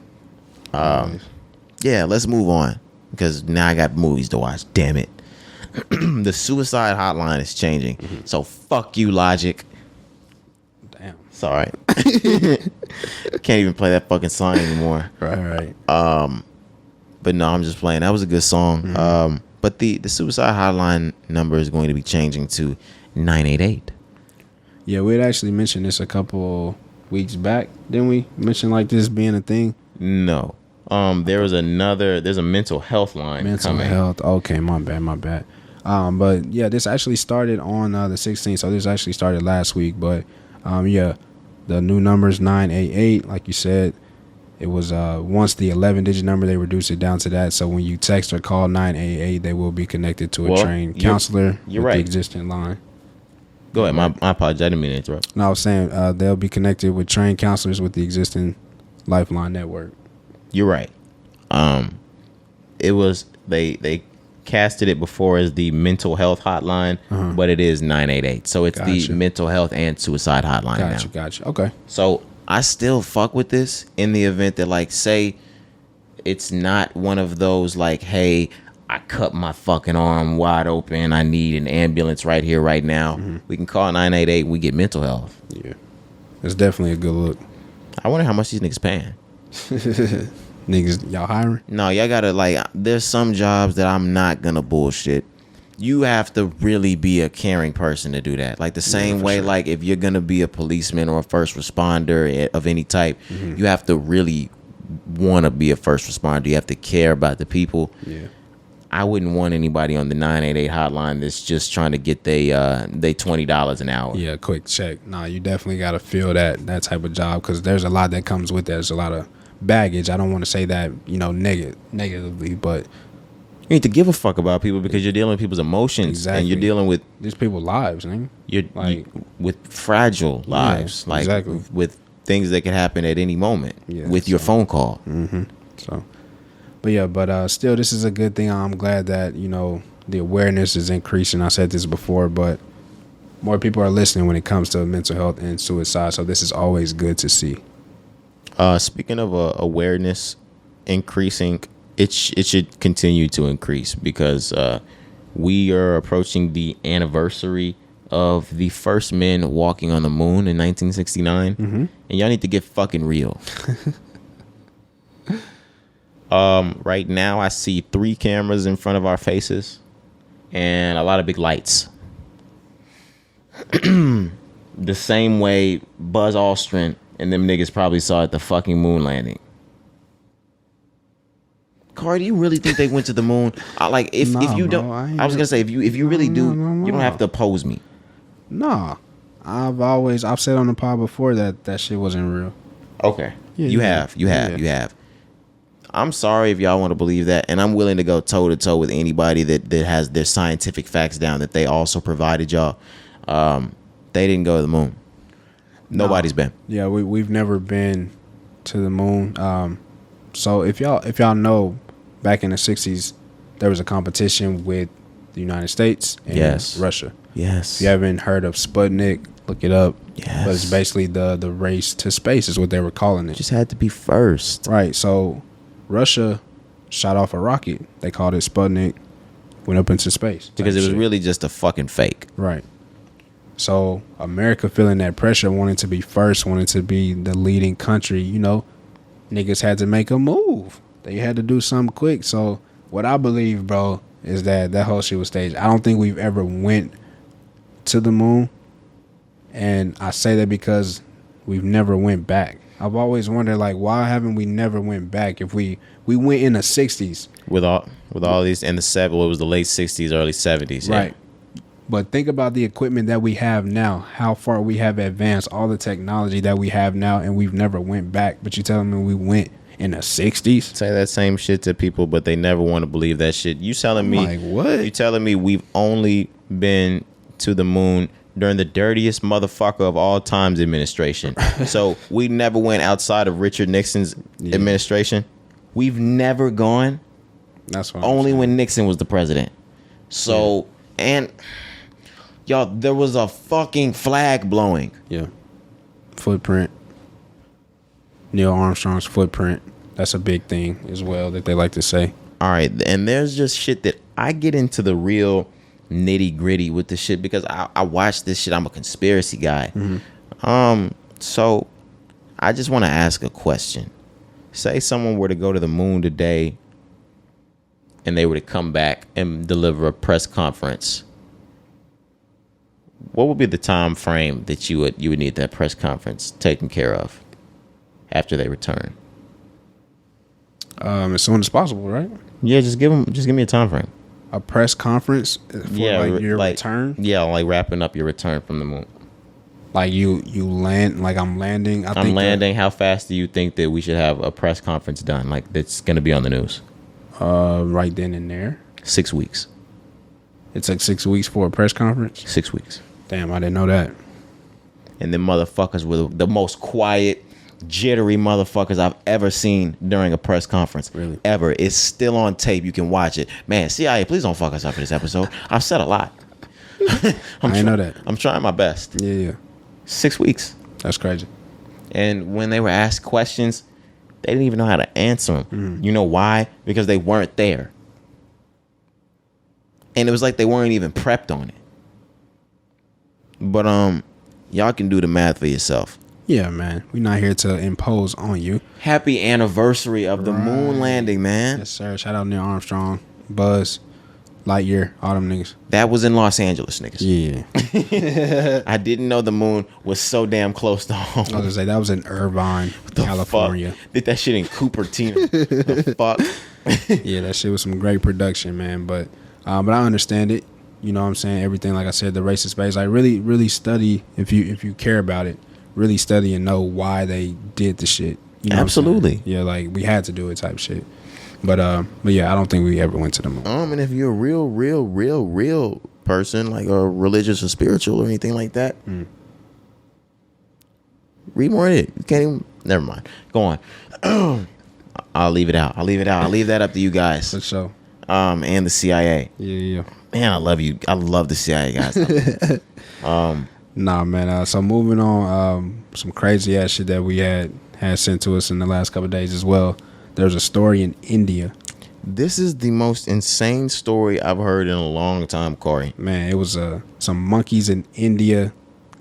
Yeah, let's move on because now I got movies to watch. Damn it. The suicide hotline is changing. So fuck you, Logic.
Damn.
Sorry. Can't even play that fucking song anymore.
Right.
But no, I'm just playing. That was a good song. But the suicide hotline number is going to be changing to 988.
Yeah, we had actually mentioned this a couple weeks back, didn't we? Mention like this being a thing?
No. There's a mental health line.
Mental health. Okay, my bad. But yeah, this actually started on the 16th, so this actually started last week. But yeah, the new number is 988, like you said. It was once the 11-digit number, they reduced it down to that. So when you text or call 988, they will be connected to a trained counselor with the existing line.
Go ahead. My apologies. I didn't mean to interrupt.
No, I was saying they'll be connected with trained counselors with the existing Lifeline network.
You're right. It was they casted it before as the mental health hotline, but it is 988. So it's the mental health and suicide hotline now.
Gotcha. Okay.
So I still fuck with this in the event that, like, say it's not one of those like, hey, I cut my fucking arm wide open, I need an ambulance right here, right now. We can call 988 and we get mental health.
Yeah. It's definitely a good look.
I wonder how much these niggas paying.
Niggas, y'all hiring?
No, y'all gotta, like, there's some jobs that I'm not gonna bullshit. You have to really be a caring person to do that. Like the same way, like if you're gonna be a policeman or a first responder of any type, you have to really want to be a first responder. You have to care about the people.
Yeah.
I wouldn't want anybody on the 988 hotline that's just trying to get they $20 an hour.
Yeah, quick check. Nah, you definitely gotta feel that type of job because there's a lot that comes with that. There's a lot of baggage. I don't want to say that negatively, but
You need to give a fuck about people because you're dealing with people's emotions.
Exactly.
And you're dealing with
these people's lives, man.
With fragile lives.
Yeah,
like
exactly.
with things that can happen at any moment with your phone call.
Mm-hmm. So, but still, this is a good thing. I'm glad that, you know, the awareness is increasing. I said this before, but more people are listening when it comes to mental health and suicide. So this is always good to see.
Speaking of awareness increasing, it should continue to increase because we are approaching the anniversary of the first men walking on the moon in 1969, and y'all need to get fucking real. Right now, I see 3 cameras in front of our faces and a lot of big lights. The same way Buzz Aldrin and them niggas probably saw at the fucking moon landing. Cardi, do you really think they went to the moon? If you don't, I was gonna say if you really do, you don't have to oppose me.
Nah, I've said on the pod before that shit wasn't real.
Okay, you have. I'm sorry if y'all want to believe that, and I'm willing to go toe to toe with anybody that has their scientific facts down that they also provided y'all. They didn't go to the moon. Nobody's been.
Yeah, we've never been to the moon. So if y'all know, back in the 60s, there was a competition with the United States and Russia.
Yes.
If you haven't heard of Sputnik, look it up.
Yes.
But it's basically the race to space is what they were calling it.
Just had to be first.
Right. So Russia shot off a rocket. They called it Sputnik. Went up into space.
Because it was really just a fucking fake.
Right. So America feeling that pressure, wanting to be first, wanting to be the leading country, you know, niggas had to make a move. They had to do something quick. So what I believe, bro, is that whole shit was staged. I don't think we've ever went to the moon. And I say that because we've never went back. I've always wondered, like, why haven't we never went back? If we went in the 60s.
With all these in the it was the late 60s, early 70s.
Right.
Yeah.
But think about the equipment that we have now, how far we have advanced, all the technology that we have now, and we've never went back. But you telling me we went in the 60s?
Say that same shit to people, but they never want to believe that shit. You telling me,
like, what?
You telling me we've only been to the moon during the dirtiest motherfucker of all times administration. So we never went outside of Richard Nixon's administration. We've never gone.
That's what
only when Nixon was the president. So, and y'all, there was a fucking flag blowing.
Yeah. Footprint. Neil Armstrong's footprint. That's a big thing as well that they like to say.
All right. And there's just shit that I get into the real nitty gritty with the shit because I watch this shit. I'm a conspiracy guy. So I just want to ask a question. Say someone were to go to the moon today and they were to come back and deliver a press conference. What would be the time frame that you would need that press conference taken care of after they return?
As soon as possible, right?
Yeah, just give me a time frame.
A press conference for your return?
Yeah, like wrapping up your return from the moon.
Like you land, like I'm landing.
I'm landing. How fast do you think that we should have a press conference done? Like that's going to be on the news?
Right then and there.
6 weeks.
It took 6 weeks for a press conference?
6 weeks.
Damn, I didn't know that.
And then motherfuckers were the most quiet, jittery motherfuckers I've ever seen during a press conference.
Really?
Ever. It's still on tape. You can watch it. Man, CIA, please don't fuck us up for this episode. I've said a lot.
I didn't know that.
I'm trying my best.
Yeah.
6 weeks.
That's crazy.
And when they were asked questions, they didn't even know how to answer them. You know why? Because they weren't there. And it was like they weren't even prepped on it. But y'all can do the math for yourself.
Yeah, man. We're not here to impose on you.
Happy anniversary of the moon landing, man.
Yes, sir. Shout out Neil Armstrong, Buzz Lightyear, all them niggas.
That was in Los Angeles, niggas.
Yeah.
I didn't know the moon was so damn close to home.
I was gonna say that was in Irvine, California.
Fuck? Did that shit in Cupertino. The fuck?
Yeah, that shit was some great production, man. But I understand it. You know what I'm saying? Everything, like I said, the race of space. Like really study if you care about it. Really study and know why they did the shit. You know
Absolutely.
Yeah, like we had to do it type shit. But yeah, I don't think we ever went to the moon.
And if you're a real person, like a religious or spiritual or anything like that, read more of it. You can't even. Never mind. Go on. I'll leave it out. I'll leave that up to you guys.
For sure.
And the CIA.
Yeah.
Man, I love you. I love the CIA guys.
Nah, man. So moving on, some crazy ass shit that we had sent to us in the last couple of days as well. There's a story in India.
This is the most insane story I've heard in a long time, Corey.
Man, it was some monkeys in India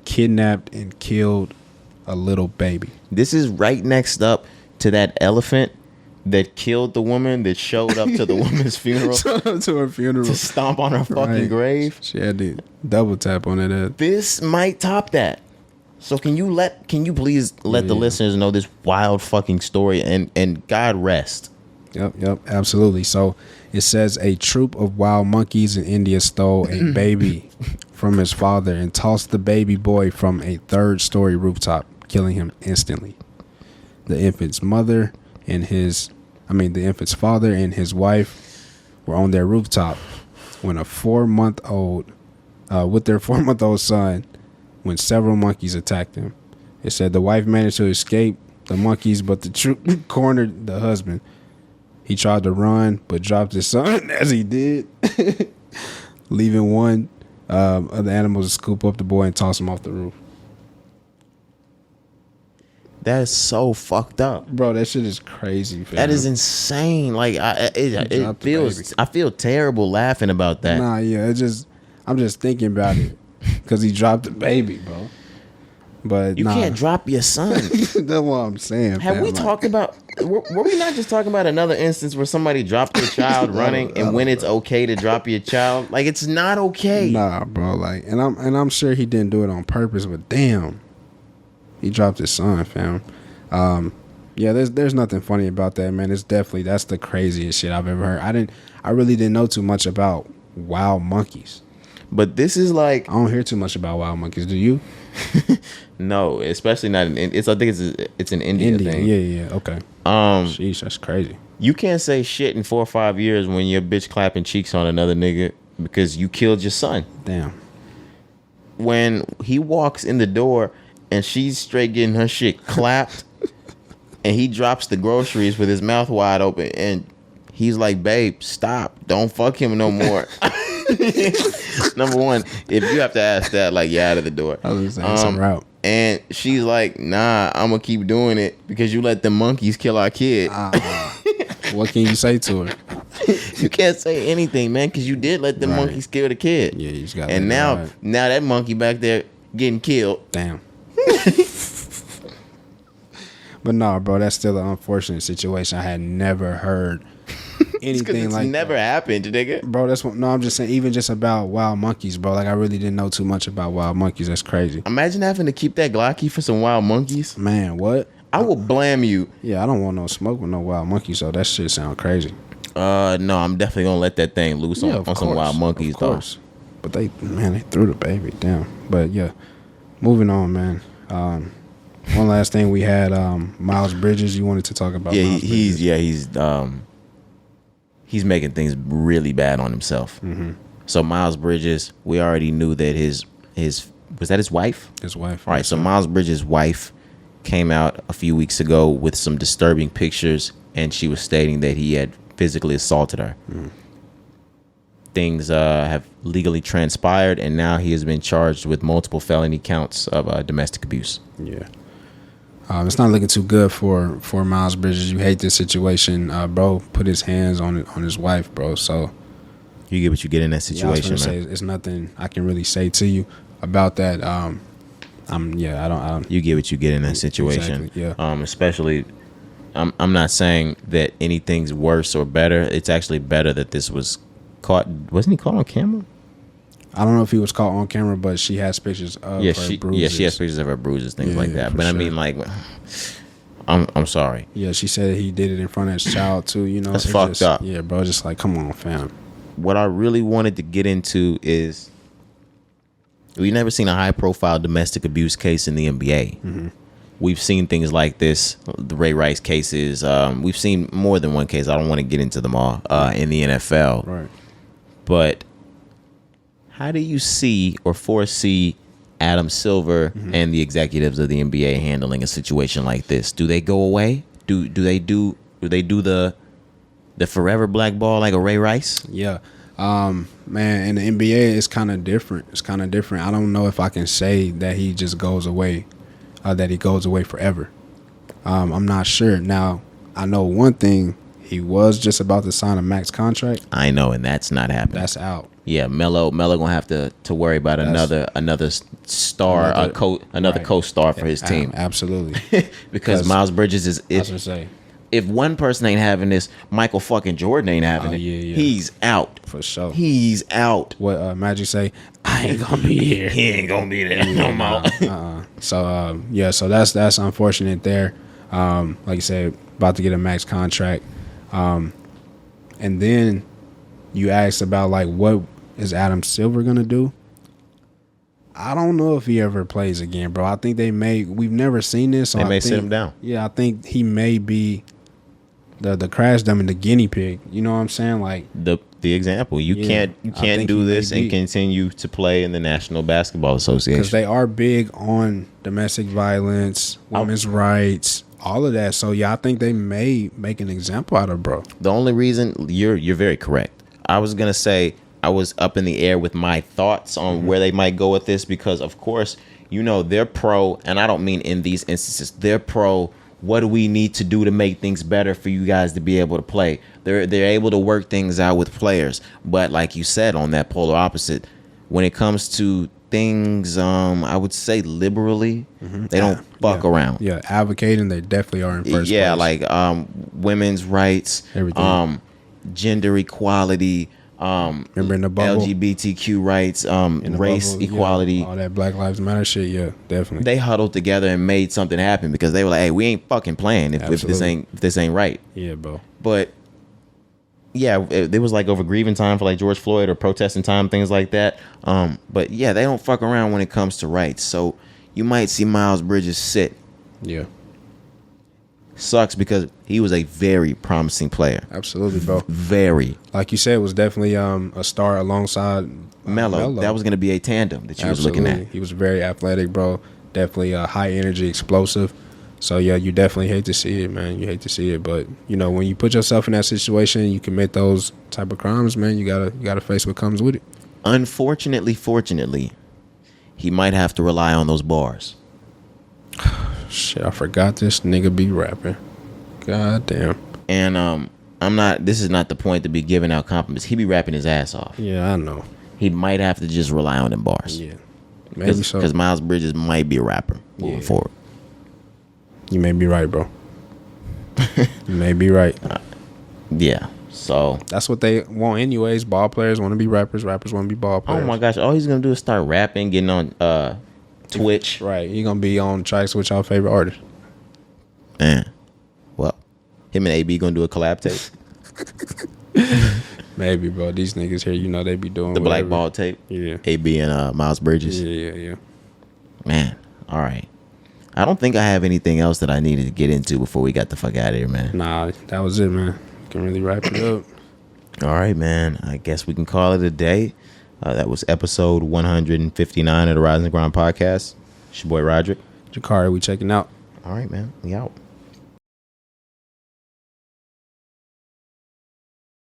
kidnapped and killed a little baby.
This is right next up to that elephant that killed the woman that showed up to the woman's funeral.
To her funeral.
To stomp on her fucking grave.
She had to double tap on it.
This might top that. So can you please let the listeners know this wild fucking story and God rest.
Yep, absolutely. So it says a troop of wild monkeys in India stole a baby from his father and tossed the baby boy from a 3rd-story rooftop, killing him instantly. The infant's father and his wife were on their rooftop when with their 4-month-old son, when several monkeys attacked him. It said the wife managed to escape the monkeys, but the troop cornered the husband. He tried to run, but dropped his son as he did, leaving one of the animals to scoop up the boy and toss him off the roof.
That is so fucked up,
bro. That shit is crazy. Fam.
That is insane. Like it feels. I feel terrible laughing about that.
Nah, yeah. I'm just thinking about it because he dropped the baby, bro. But
you can't drop your son.
That's what I'm saying.
Have we talked about? Were we not just talking about another instance where somebody dropped their child running, and when it's okay to drop your child, like it's not okay.
Nah, bro. Like, and I'm sure he didn't do it on purpose, but damn, he dropped his son, fam. Yeah, there's nothing funny about that, man. That's the craziest shit I've ever heard. I really didn't know too much about wild monkeys.
But this is like,
I don't hear too much about wild monkeys. Do you?
No, especially not in. I think it's an India thing.
Yeah. Okay. Sheesh, that's crazy.
You can't say shit in 4 or 5 years when your bitch clapping cheeks on another nigga because you killed your son.
Damn.
When he walks in the door and she's straight getting her shit clapped, and he drops the groceries with his mouth wide open, and he's like, "Babe, stop! Don't fuck him no more." Number one, if you have to ask that, like, you're out of the door.
I was saying some route.
And she's like, "Nah, I'm gonna keep doing it because you let the monkeys kill our kid."
What can you say to her?
You can't say anything, man, because you did let the monkeys kill the kid.
Yeah, you just got.
And now that monkey back there getting killed.
Damn. But no, bro, that's still an unfortunate situation. I had never heard anything like that. It's
never happened, nigga.
Bro, I'm just saying, even just about wild monkeys, bro. Like, I really didn't know too much about wild monkeys. That's crazy.
Imagine having to keep that Glocky for some wild monkeys.
Man, what?
I will blame you.
Yeah, I don't want no smoke with no wild monkeys, so that shit sound crazy.
No, I'm definitely gonna let that thing loose on some wild monkeys, though.
But they threw the baby down. But yeah, moving on, man. One last thing we had, Miles Bridges. You wanted to talk about?
Yeah, he's making things really bad on himself. Mm-hmm. So Miles Bridges, we already knew that his was that his wife?
His wife.
All right. So Miles Bridges' wife came out a few weeks ago with some disturbing pictures, and she was stating that he had physically assaulted her. Mm. Things have legally transpired, and now he has been charged with multiple felony counts of domestic abuse.
Yeah. It's not looking too good for Miles Bridges. You hate this situation, bro. Put his hands on his wife, bro. So
you get what you get in that situation, man.
Say, it's nothing I can really say to you about that. I don't.
You get what you get in that situation.
Exactly, yeah.
Especially, I'm not saying that anything's worse or better. It's actually better that this was caught. Wasn't he caught on camera?
I don't know if he was caught on camera, but she has pictures of her bruises.
Yeah, she has pictures of her bruises, things like that. But sure. I mean, like, I'm sorry.
Yeah, she said he did it in front of his child too. You know,
that's fucked up.
Yeah, bro, just like, come on, fam.
What I really wanted to get into is we've never seen a high-profile domestic abuse case in the NBA. Mm-hmm. we've seen things like this, the Ray Rice cases. We've seen more than one case. I don't want to get into them all in the NFL.
Right.
But how do you see or foresee Adam Silver and the executives of the NBA handling a situation like this? Do they go away? Do they do the forever blackball like a Ray Rice?
Yeah. Man, in the NBA, it's kind of different. I don't know if I can say that he just goes away, that he goes away forever. I'm not sure. Now, I know one thing. He was just about to sign a max contract.
I know, and that's not happening.
That's out.
Yeah, Melo gonna have to worry about another star, another
right.
co-star for his team.
Absolutely.
Because Miles Bridges is
I was gonna say,
if one person ain't having this, Michael fucking Jordan ain't having it.
Yeah.
He's out.
For sure.
He's out.
What Magic say? I ain't gonna be here.
He ain't gonna be there no more.
So that's unfortunate there. Like you said, about to get a max contract. And then you asked about like what is Adam Silver gonna do? I don't know if he ever plays again, bro. I think we've never seen this. So
they may sit him down.
Yeah, I think he may be the crash dummy, the guinea pig. You know what I'm saying? Like
the example. You can't do this and continue to play in the National Basketball Association.
Because they are big on domestic violence, women's rights, all of that. So yeah, I think they may make an example out of bro.
The only reason you're very correct. I was gonna say I was up in the air with my thoughts on where they might go with this because of course, they're pro, and I don't mean in these instances, they're pro. What do we need to do to make things better for you guys to be able to play? They're able to work things out with players. But like you said, on that polar opposite, when it comes to things, I would say liberally, they don't fuck around.
Yeah, advocating, they definitely are in first place.
Yeah, like women's rights,
everything,
gender equality,
remember in the bubble,
LGBTQ rights, race equality,
all that Black Lives Matter shit. Yeah, definitely.
They huddled together and made something happen because they were like, "Hey, we ain't fucking playing if this ain't right."
Yeah, bro.
But yeah, it was like over grieving time for like George Floyd or protesting time, things like that. But yeah, they don't fuck around when it comes to rights. So you might see Miles Bridges sit.
Yeah.
Sucks because he was a very promising player.
Absolutely, bro.
Very.
Like you said, was definitely a star alongside
Melo. That was going to be a tandem that you was looking at.
He was very athletic, bro. Definitely high energy, explosive. So yeah, you definitely hate to see it, man. You hate to see it, but when you put yourself in that situation, you commit those type of crimes, man. You gotta face what comes with it.
Fortunately, he might have to rely on those bars.
Shit, I forgot this nigga be rapping. God damn.
And this is not the point to be giving out compliments. He be rapping his ass off.
Yeah, I know.
He might have to just rely on them bars.
Yeah. Maybe so.
Because Miles Bridges might be a rapper moving forward.
You may be right, bro. You may be right.
Yeah. So
that's what they want anyways. Ball players want to be rappers. Rappers want to be ball players.
Oh my gosh. All he's going to do is start rapping, getting on Twitch.
Right. He's going to be on tracks with your favorite artist.
Man. Well, him and AB going to do a collab tape.
Maybe, bro. These niggas here, they be doing
the
whatever.
black ball tape.
Yeah.
AB and Miles Bridges.
Yeah.
Man. All right. I don't think I have anything else that I needed to get into before we got the fuck out of here, man.
Nah, that was it, man. Can really wrap it up.
All right, man. I guess we can call it a day. That was episode 159 of the Rise and Grind podcast. It's your boy Roderick
Cari, we checking out.
All right, man. We out.